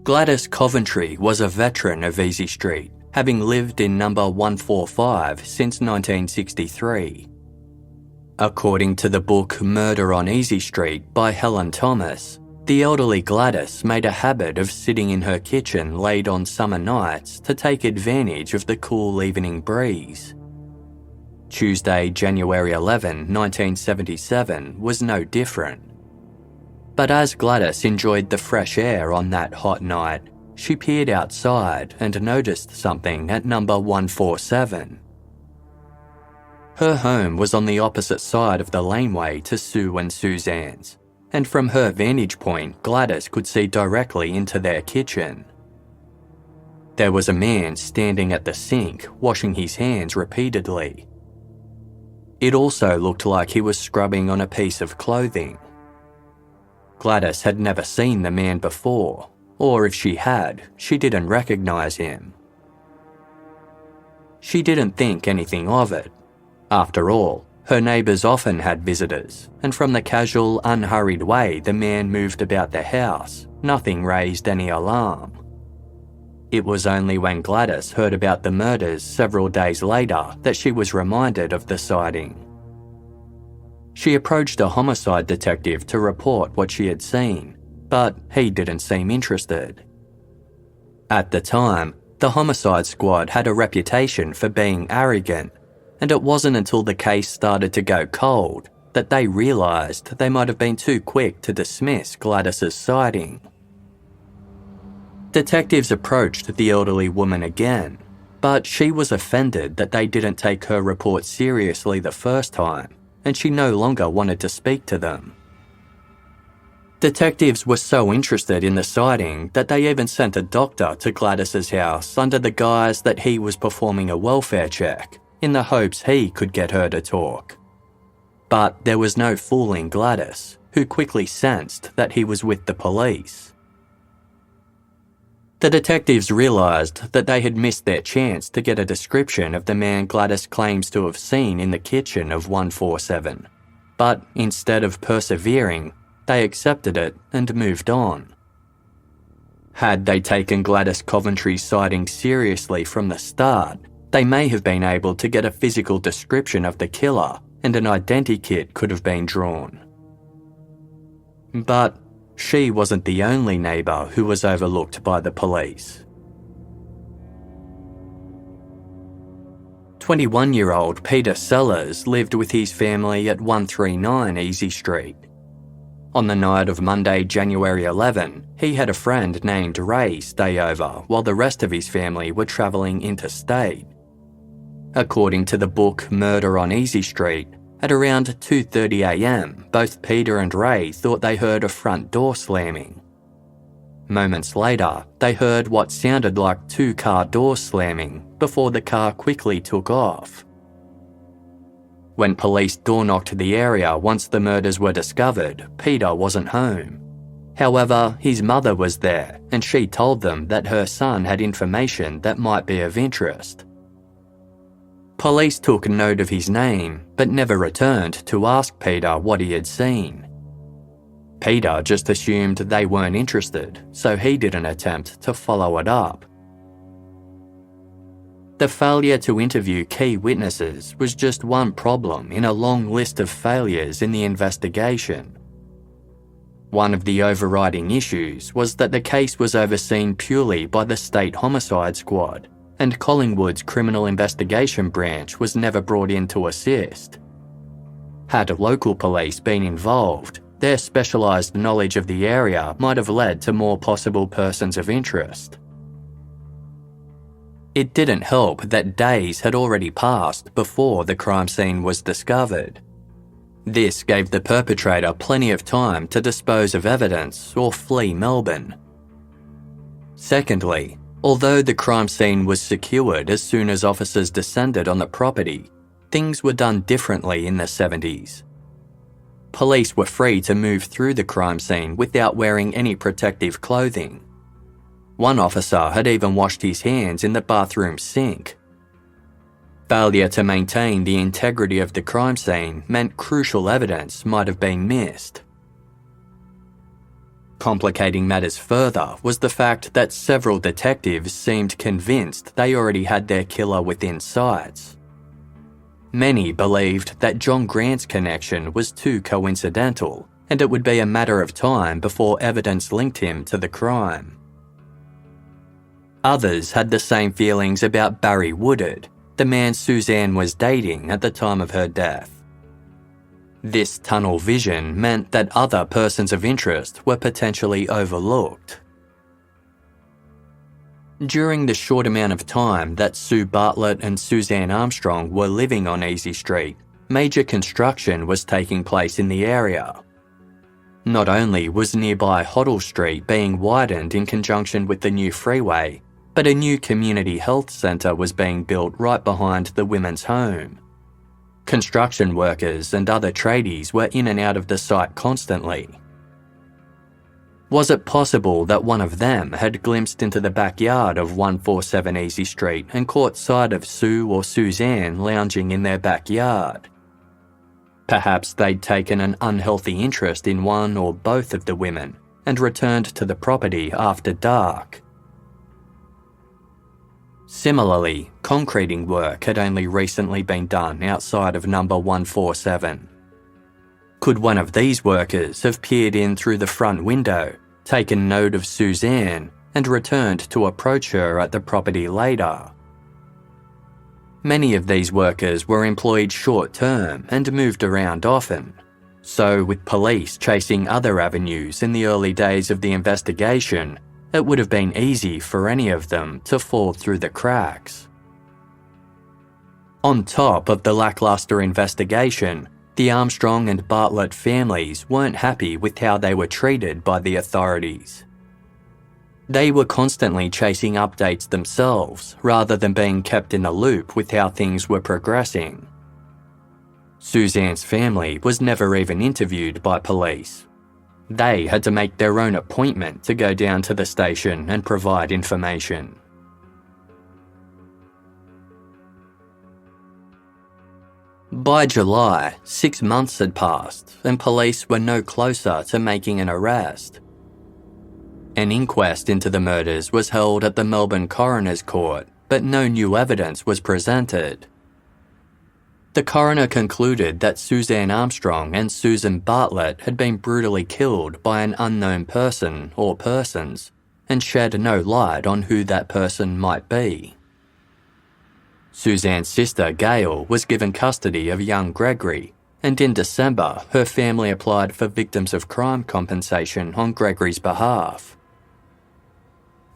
Gladys Coventry was a veteran of Easey Street, having lived in number 145 since 1963. According to the book Murder on Easey Street by Helen Thomas, the elderly Gladys made a habit of sitting in her kitchen late on summer nights to take advantage of the cool evening breeze. Tuesday, January 11, 1977 was no different. But as Gladys enjoyed the fresh air on that hot night, she peered outside and noticed something at number 147. Her home was on the opposite side of the laneway to Sue and Suzanne's, and from her vantage point, Gladys could see directly into their kitchen. There was a man standing at the sink, washing his hands repeatedly. It also looked like he was scrubbing on a piece of clothing. Gladys had never seen the man before, or if she had, she didn't recognise him. She didn't think anything of it. After all, her neighbours often had visitors, and from the casual, unhurried way the man moved about the house, nothing raised any alarm. It was only when Gladys heard about the murders several days later that she was reminded of the sighting. She approached a homicide detective to report what she had seen, but he didn't seem interested. At the time, the homicide squad had a reputation for being arrogant, and it wasn't until the case started to go cold that they realised they might have been too quick to dismiss Gladys's sighting. Detectives approached the elderly woman again, but she was offended that they didn't take her report seriously the first time, and she no longer wanted to speak to them. Detectives were so interested in the sighting that they even sent a doctor to Gladys's house under the guise that he was performing a welfare check, in the hopes he could get her to talk. But there was no fooling Gladys, who quickly sensed that he was with the police. The detectives realised that they had missed their chance to get a description of the man Gladys claims to have seen in the kitchen of 147, but instead of persevering, they accepted it and moved on. Had they taken Gladys Coventry's sighting seriously from the start, they may have been able to get a physical description of the killer, and an identikit could have been drawn. But she wasn't the only neighbour who was overlooked by the police. 21-year-old Peter Sellers lived with his family at 139 Easey Street. On the night of Monday, January 11, he had a friend named Ray stay over while the rest of his family were travelling interstate. According to the book Murder on Easey Street, at around 2:30 a.m, both Peter and Ray thought they heard a front door slamming. Moments later, they heard what sounded like 2 car doors slamming before the car quickly took off. When police door-knocked the area once the murders were discovered, Peter wasn't home. However, his mother was there and she told them that her son had information that might be of interest. Police took note of his name, but never returned to ask Peter what he had seen. Peter just assumed they weren't interested, so he didn't attempt to follow it up. The failure to interview key witnesses was just one problem in a long list of failures in the investigation. One of the overriding issues was that the case was overseen purely by the State Homicide Squad, and Collingwood's Criminal Investigation Branch was never brought in to assist. Had local police been involved, their specialised knowledge of the area might have led to more possible persons of interest. It didn't help that days had already passed before the crime scene was discovered. This gave the perpetrator plenty of time to dispose of evidence or flee Melbourne. Secondly, although the crime scene was secured as soon as officers descended on the property, things were done differently in the 70s. Police were free to move through the crime scene without wearing any protective clothing. One officer had even washed his hands in the bathroom sink. Failure to maintain the integrity of the crime scene meant crucial evidence might have been missed. Complicating matters further was the fact that several detectives seemed convinced they already had their killer within sights. Many believed that John Grant's connection was too coincidental, and it would be a matter of time before evidence linked him to the crime. Others had the same feelings about Barry Woodard, the man Suzanne was dating at the time of her death. This tunnel vision meant that other persons of interest were potentially overlooked. During the short amount of time that Sue Bartlett and Suzanne Armstrong were living on Easey Street, major construction was taking place in the area. Not only was nearby Hoddle Street being widened in conjunction with the new freeway, but a new community health centre was being built right behind the women's home. Construction workers and other tradies were in and out of the site constantly. Was it possible that one of them had glimpsed into the backyard of 147 Easey Street and caught sight of Sue or Suzanne lounging in their backyard? Perhaps they'd taken an unhealthy interest in one or both of the women and returned to the property after dark. Similarly, concreting work had only recently been done outside of number 147. Could one of these workers have peered in through the front window, taken note of Suzanne, and returned to approach her at the property later? Many of these workers were employed short-term and moved around often, so with police chasing other avenues in the early days of the investigation, it would have been easy for any of them to fall through the cracks. On top of the lackluster investigation, the Armstrong and Bartlett families weren't happy with how they were treated by the authorities. They were constantly chasing updates themselves rather than being kept in the loop with how things were progressing. Suzanne's family was never even interviewed by police. They had to make their own appointment to go down to the station and provide information. By July, 6 months had passed and police were no closer to making an arrest. An inquest into the murders was held at the Melbourne Coroner's Court, but no new evidence was presented. The coroner concluded that Suzanne Armstrong and Susan Bartlett had been brutally killed by an unknown person or persons, and shed no light on who that person might be. Suzanne's sister Gail was given custody of young Gregory, and in December her family applied for victims of crime compensation on Gregory's behalf.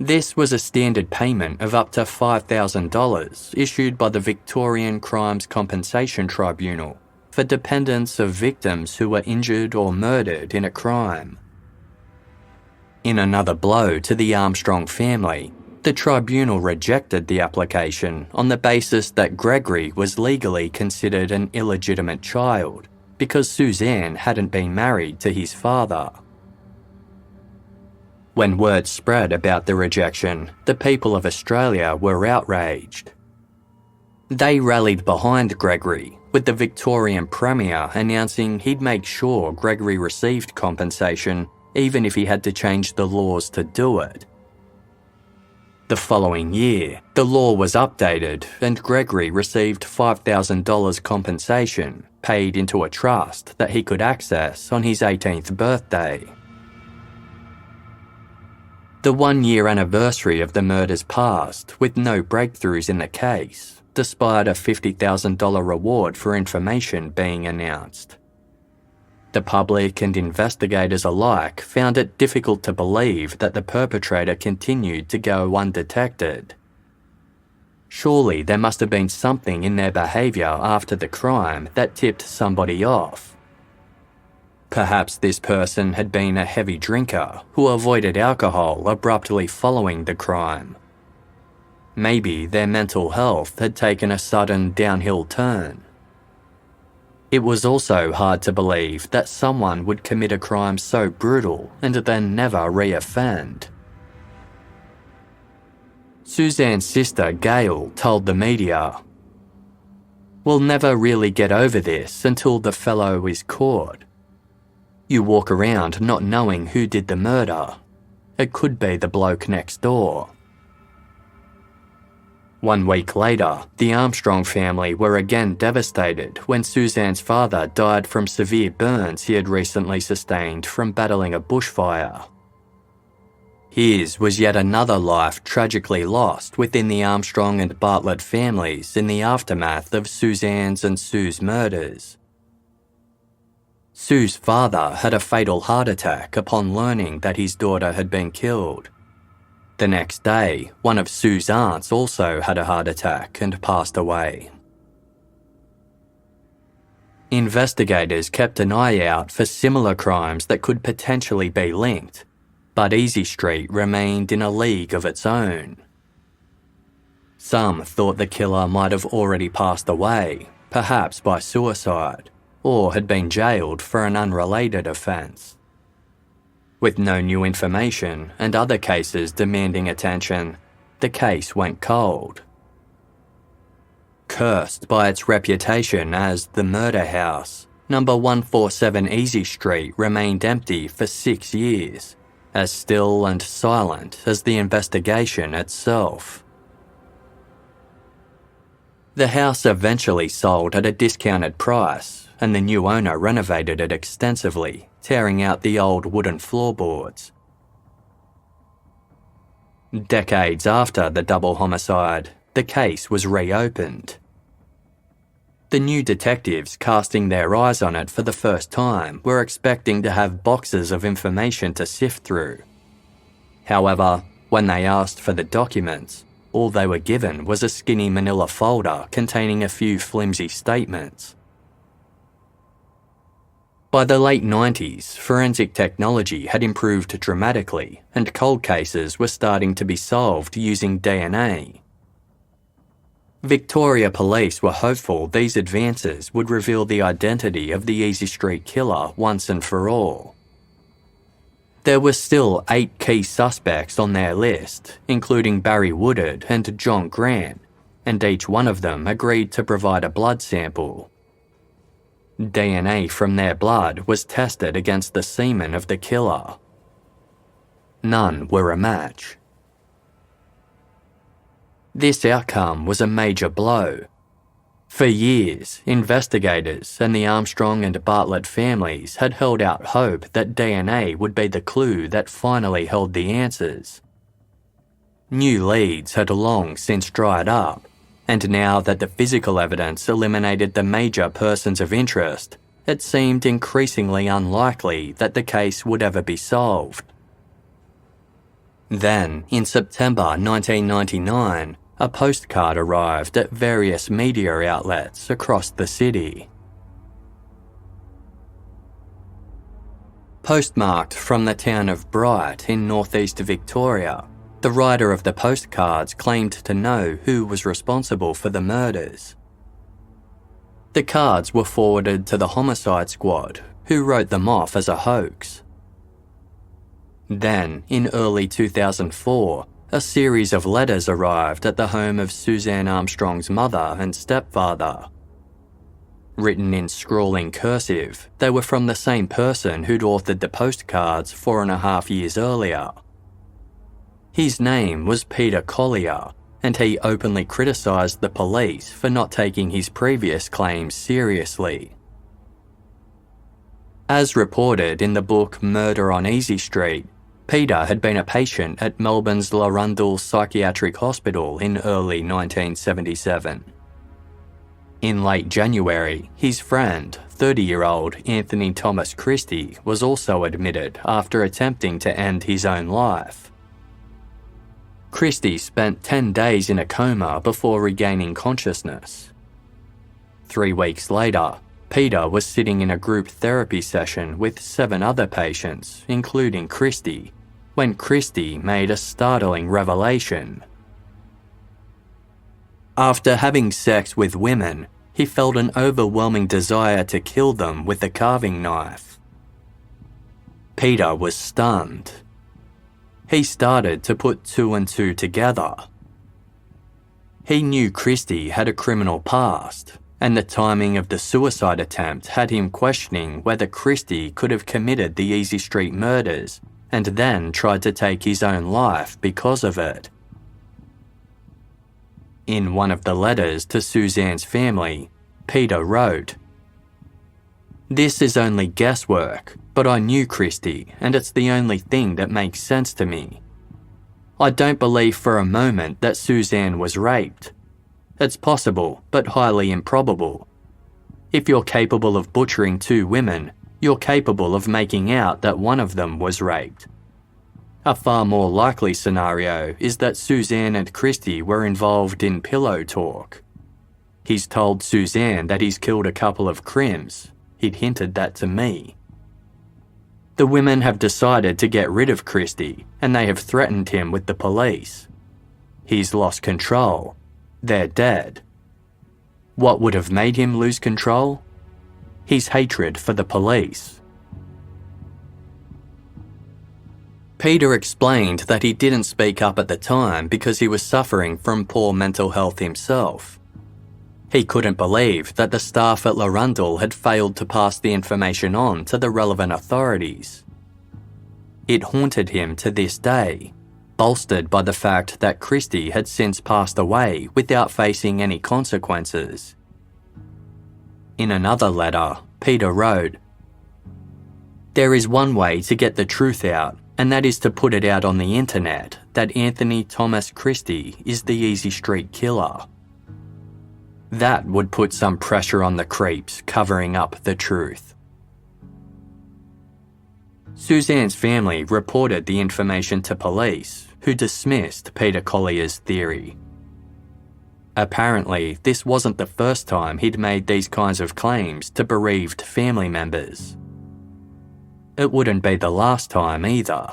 This was a standard payment of up to $5,000 issued by the Victorian Crimes Compensation Tribunal for dependents of victims who were injured or murdered in a crime. In another blow to the Armstrong family, the tribunal rejected the application on the basis that Gregory was legally considered an illegitimate child because Suzanne hadn't been married to his father. When word spread about the rejection, the people of Australia were outraged. They rallied behind Gregory, with the Victorian Premier announcing he'd make sure Gregory received compensation even if he had to change the laws to do it. The following year, the law was updated and Gregory received $5,000 compensation paid into a trust that he could access on his 18th birthday. The 1-year anniversary of the murders passed with no breakthroughs in the case, despite a $50,000 reward for information being announced. The public and investigators alike found it difficult to believe that the perpetrator continued to go undetected. Surely there must have been something in their behaviour after the crime that tipped somebody off. Perhaps this person had been a heavy drinker who avoided alcohol abruptly following the crime. Maybe their mental health had taken a sudden downhill turn. It was also hard to believe that someone would commit a crime so brutal and then never re-offend. Suzanne's sister Gail told the media, "We'll never really get over this until the fellow is caught. You walk around not knowing who did the murder. It could be the bloke next door." 1 week later, the Armstrong family were again devastated when Suzanne's father died from severe burns he had recently sustained from battling a bushfire. His was yet another life tragically lost within the Armstrong and Bartlett families in the aftermath of Suzanne's and Sue's murders. Sue's father had a fatal heart attack upon learning that his daughter had been killed. The next day, one of Sue's aunts also had a heart attack and passed away. Investigators kept an eye out for similar crimes that could potentially be linked, but Easey Street remained in a league of its own. Some thought the killer might have already passed away, perhaps by suicide, or had been jailed for an unrelated offence. With no new information and other cases demanding attention, the case went cold. Cursed by its reputation as the murder house, number 147 Easey Street remained empty for 6 years, as still and silent as the investigation itself. The house eventually sold at a discounted price, and the new owner renovated it extensively, tearing out the old wooden floorboards. Decades after the double homicide, the case was reopened. The new detectives casting their eyes on it for the first time were expecting to have boxes of information to sift through. However, when they asked for the documents, all they were given was a skinny manila folder containing a few flimsy statements. By the late 90s, forensic technology had improved dramatically and cold cases were starting to be solved using DNA. Victoria Police were hopeful these advances would reveal the identity of the Easey Street killer once and for all. There were still 8 key suspects on their list, including Barry Woodard and John Grant, and each one of them agreed to provide a blood sample. DNA from their blood was tested against the semen of the killer. None were a match. This outcome was a major blow. For years, investigators and the Armstrong and Bartlett families had held out hope that DNA would be the clue that finally held the answers. New leads had long since dried up, and now that the physical evidence eliminated the major persons of interest, it seemed increasingly unlikely that the case would ever be solved. Then, in September 1999, a postcard arrived at various media outlets across the city. Postmarked from the town of Bright in northeast Victoria, the writer of the postcards claimed to know who was responsible for the murders. The cards were forwarded to the homicide squad, who wrote them off as a hoax. Then, in early 2004, a series of letters arrived at the home of Suzanne Armstrong's mother and stepfather. Written in scrawling cursive, they were from the same person who'd authored the postcards 4.5 years earlier. His name was Peter Collier, and he openly criticised the police for not taking his previous claims seriously. As reported in the book Murder on Easey Street, Peter had been a patient at Melbourne's Larundel Psychiatric Hospital in early 1977. In late January, his friend, 30-year-old Anthony Thomas Christie, was also admitted after attempting to end his own life. Christie spent 10 days in a coma before regaining consciousness. 3 weeks later, Peter was sitting in a group therapy session with 7 other patients, including Christie, when Christie made a startling revelation. After having sex with women, he felt an overwhelming desire to kill them with a carving knife. Peter was stunned. He started to put 2 and 2 together. He knew Christie had a criminal past, and the timing of the suicide attempt had him questioning whether Christie could have committed the Easey Street murders and then tried to take his own life because of it. In one of the letters to Suzanne's family, Peter wrote, "This is only guesswork, but I knew Christie, and it's the only thing that makes sense to me. I don't believe for a moment that Suzanne was raped. It's possible, but highly improbable. If you're capable of butchering 2 women, you're capable of making out that one of them was raped. A far more likely scenario is that Suzanne and Christie were involved in pillow talk. He's told Suzanne that he's killed a couple of crims. He'd hinted that to me. The women have decided to get rid of Christie, and they have threatened him with the police. He's lost control. They're dead. What would have made him lose control? His hatred for the police." Peter explained that he didn't speak up at the time because he was suffering from poor mental health himself. He couldn't believe that the staff at Larundel had failed to pass the information on to the relevant authorities. It haunted him to this day, bolstered by the fact that Christie had since passed away without facing any consequences. In another letter, Peter wrote, "There is one way to get the truth out, and that is to put it out on the internet that Anthony Thomas Christie is the Easey Street killer. That would put some pressure on the creeps covering up the truth." Suzanne's family reported the information to police, who dismissed Peter Collier's theory. Apparently, this wasn't the first time he'd made these kinds of claims to bereaved family members. It wouldn't be the last time either.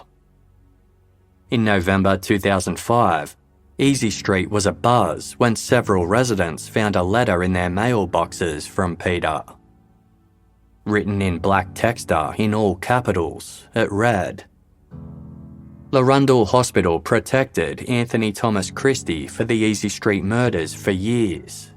In November 2005, Easey Street was abuzz when several residents found a letter in their mailboxes from Peter. Written in black texter in all capitals, it read, "Larundel Hospital protected Anthony Thomas Christie for the Easey Street murders for years."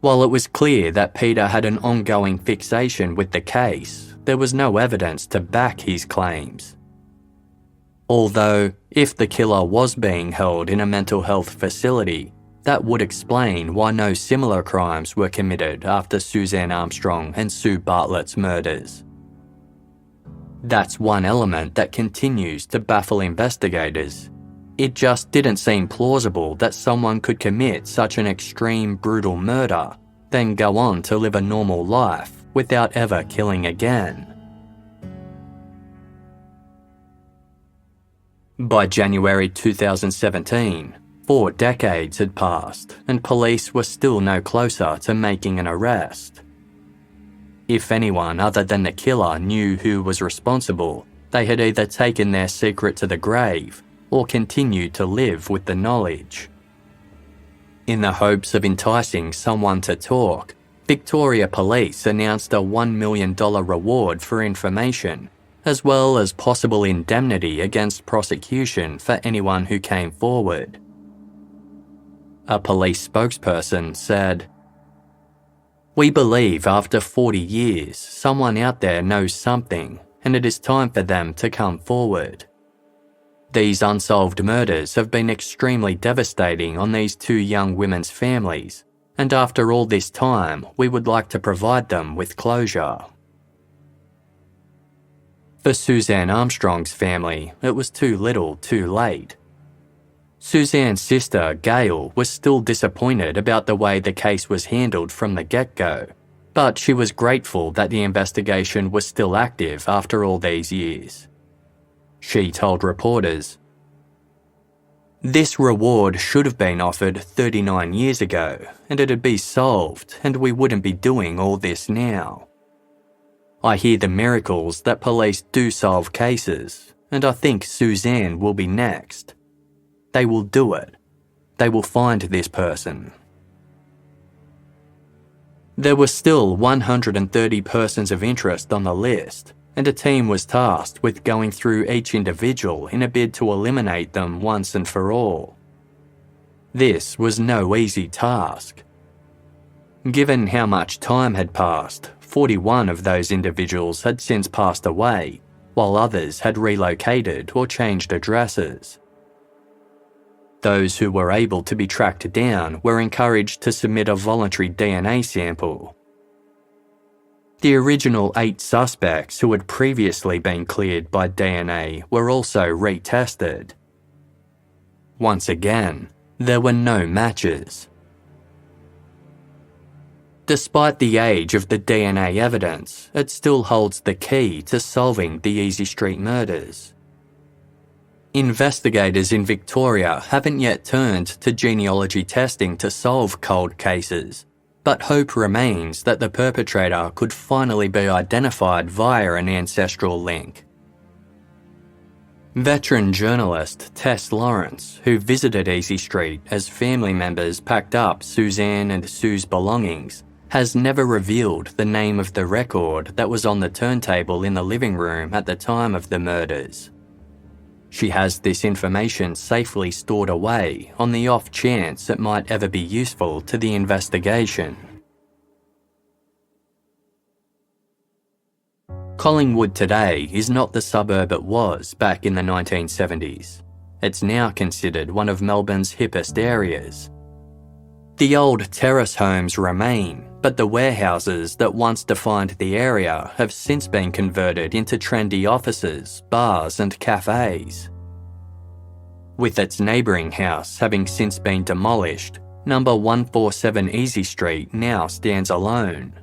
While it was clear that Peter had an ongoing fixation with the case, there was no evidence to back his claims. Although, if the killer was being held in a mental health facility, that would explain why no similar crimes were committed after Suzanne Armstrong and Sue Bartlett's murders. That's one element that continues to baffle investigators. It just didn't seem plausible that someone could commit such an extreme, brutal murder, then go on to live a normal life without ever killing again. By January 2017, 4 decades had passed and police were still no closer to making an arrest. If anyone other than the killer knew who was responsible, they had either taken their secret to the grave or continued to live with the knowledge. In the hopes of enticing someone to talk, Victoria Police announced a $1 million reward for information, as well as possible indemnity against prosecution for anyone who came forward. A police spokesperson said, "We believe after 40 years, someone out there knows something, and it is time for them to come forward. These unsolved murders have been extremely devastating on these 2 young women's families, and after all this time, we would like to provide them with closure." For Suzanne Armstrong's family, it was too little too late. Suzanne's sister, Gail, was still disappointed about the way the case was handled from the get-go, but she was grateful that the investigation was still active after all these years. She told reporters, "This reward should have been offered 39 years ago, and it'd be solved, and we wouldn't be doing all this now. I hear the miracles that police do solve cases, and I think Suzanne will be next. They will do it. They will find this person." There were still 130 persons of interest on the list, and a team was tasked with going through each individual in a bid to eliminate them once and for all. This was no easy task. Given how much time had passed, 41 of those individuals had since passed away, while others had relocated or changed addresses. Those who were able to be tracked down were encouraged to submit a voluntary DNA sample. The original 8 suspects who had previously been cleared by DNA were also retested. Once again, there were no matches. Despite the age of the DNA evidence, it still holds the key to solving the Easey Street murders. Investigators in Victoria haven't yet turned to genealogy testing to solve cold cases, but hope remains that the perpetrator could finally be identified via an ancestral link. Veteran journalist Tess Lawrence, who visited Easey Street as family members packed up Suzanne and Sue's belongings, has never revealed the name of the record that was on the turntable in the living room at the time of the murders. She has this information safely stored away on the off chance it might ever be useful to the investigation. Collingwood today is not the suburb it was back in the 1970s. It's now considered one of Melbourne's hippest areas. The old terrace homes remain, but the warehouses that once defined the area have since been converted into trendy offices, bars and cafes. With its neighbouring house having since been demolished, number 147 Easey Street now stands alone.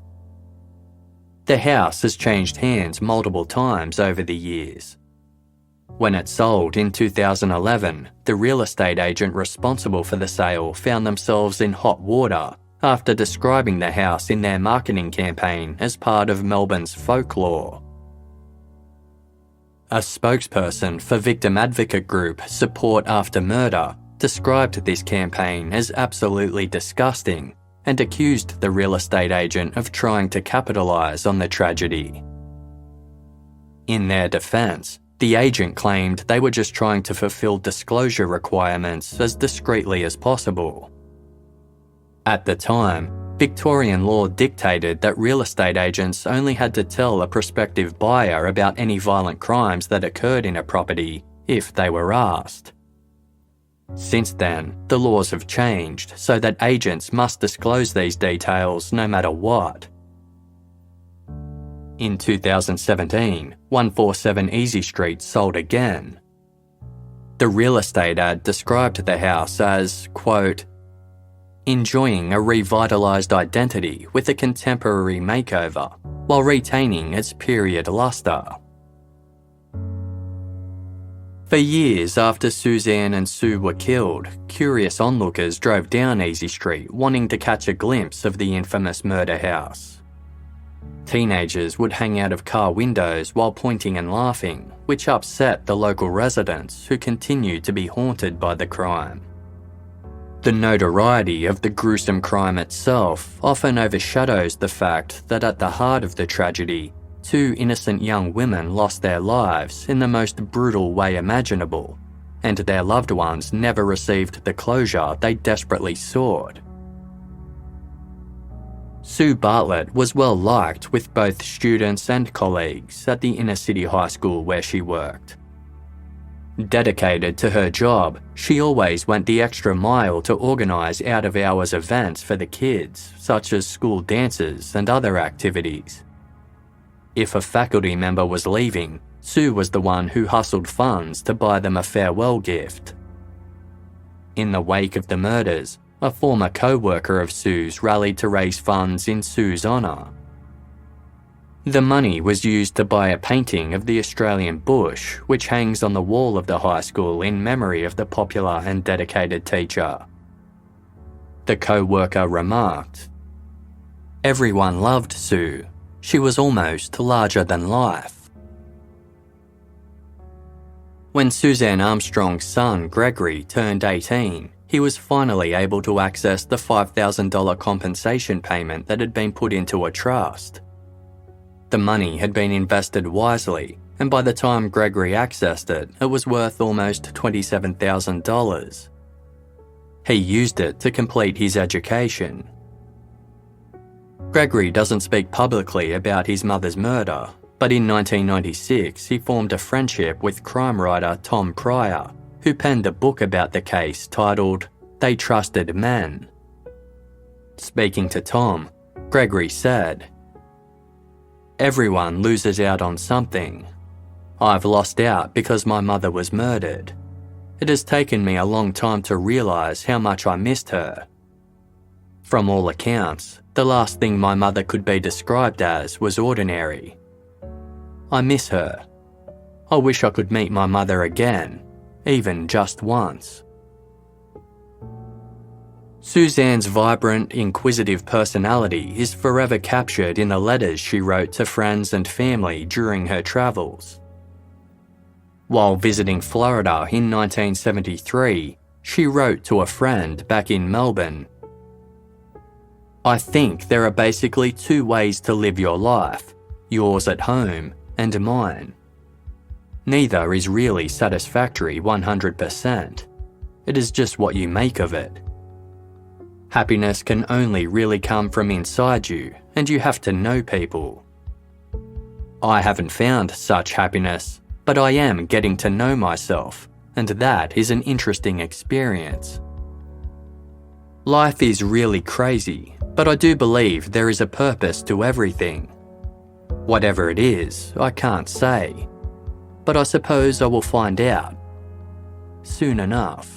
The house has changed hands multiple times over the years. When it sold in 2011, the real estate agent responsible for the sale found themselves in hot water after describing the house in their marketing campaign as part of Melbourne's folklore. A spokesperson for victim advocate group Support After Murder described this campaign as absolutely disgusting and accused the real estate agent of trying to capitalise on the tragedy. In their defence, the agent claimed they were just trying to fulfil disclosure requirements as discreetly as possible. At the time, Victorian law dictated that real estate agents only had to tell a prospective buyer about any violent crimes that occurred in a property if they were asked. Since then, the laws have changed so that agents must disclose these details no matter what. In 2017, 147 Easey Street sold again. The real estate ad described the house as, quote, enjoying a revitalised identity with a contemporary makeover while retaining its period lustre. For years after Suzanne and Sue were killed, curious onlookers drove down Easey Street wanting to catch a glimpse of the infamous murder house. Teenagers would hang out of car windows while pointing and laughing, which upset the local residents who continued to be haunted by the crime. The notoriety of the gruesome crime itself often overshadows the fact that at the heart of the tragedy, 2 innocent young women lost their lives in the most brutal way imaginable, and their loved ones never received the closure they desperately sought. Sue Bartlett was well liked with both students and colleagues at the inner city high school where she worked. Dedicated to her job, she always went the extra mile to organise out-of-hours events for the kids, such as school dances and other activities. If a faculty member was leaving, Sue was the one who hustled funds to buy them a farewell gift. In the wake of the murders, a former co-worker of Sue's rallied to raise funds in Sue's honour. The money was used to buy a painting of the Australian bush, which hangs on the wall of the high school in memory of the popular and dedicated teacher. The co-worker remarked, "Everyone loved Sue. She was almost larger than life." When Suzanne Armstrong's son Gregory turned 18, he was finally able to access the $5,000 compensation payment that had been put into a trust. The money had been invested wisely, and by the time Gregory accessed it, it was worth almost $27,000. He used it to complete his education. Gregory doesn't speak publicly about his mother's murder, but in 1996 he formed a friendship with crime writer Tom Pryor, who penned a book about the case titled "They Trusted Men." Speaking to Tom, Gregory said, "Everyone loses out on something. I've lost out because my mother was murdered. It has taken me a long time to realise how much I missed her. From all accounts, the last thing my mother could be described as was ordinary. I miss her. I wish I could meet my mother again, even just once." Suzanne's vibrant, inquisitive personality is forever captured in the letters she wrote to friends and family during her travels. While visiting Florida in 1973, she wrote to a friend back in Melbourne, "I think there are basically 2 ways to live your life, yours at home and mine. Neither is really satisfactory 100%. It is just what you make of it. Happiness can only really come from inside you, and you have to know people. I haven't found such happiness, but I am getting to know myself, and that is an interesting experience. Life is really crazy, but I do believe there is a purpose to everything. Whatever it is, I can't say, but I suppose I will find out soon enough."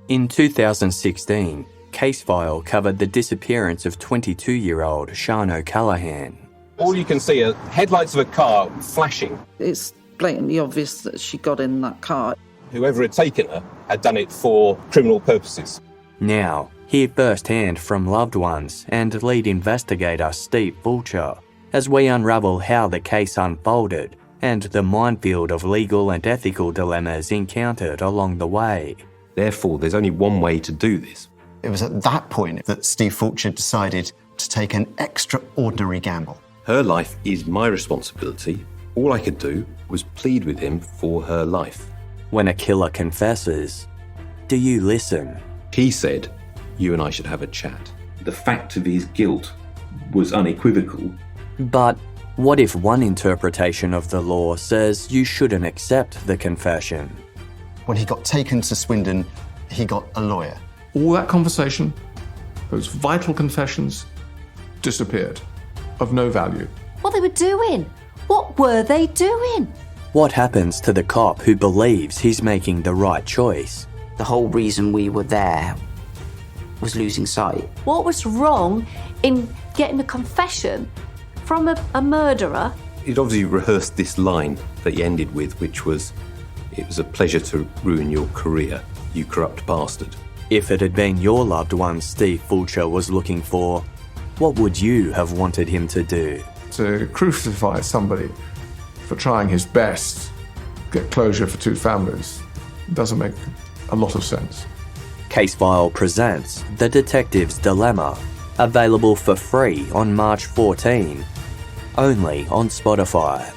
In 2016, Casefile covered the disappearance of 22-year-old Shawno Callahan. All you can see are headlights of a car flashing. It's blatantly obvious that she got in that car. Whoever had taken her had done it for criminal purposes. Now, hear firsthand from loved ones and lead investigator Steve Fulcher as we unravel how the case unfolded and the minefield of legal and ethical dilemmas encountered along the way. Therefore, there's only one way to do this. It was at that point that Steve Fulcher decided to take an extraordinary gamble. Her life is my responsibility. All I could do was plead with him for her life. When a killer confesses, do you listen? He said, "You and I should have a chat." The fact of his guilt was unequivocal. But what if one interpretation of the law says you shouldn't accept the confession? When he got taken to Swindon, he got a lawyer. All that conversation Those vital confessions disappeared, of no value. What they were doing? What were they doing? What happens to the cop who believes he's making the right choice? The whole reason we were there was losing sight. What was wrong in getting a confession from a murderer? He'd obviously rehearsed this line that he ended with, which was, "It was a pleasure to ruin your career, you corrupt bastard." If it had been your loved one Steve Fulcher was looking for, what would you have wanted him to do? To crucify somebody for trying his best to get closure for two families doesn't make a lot of sense. Casefile Presents The Detective's Dilemma, available for free on March 14, only on Spotify.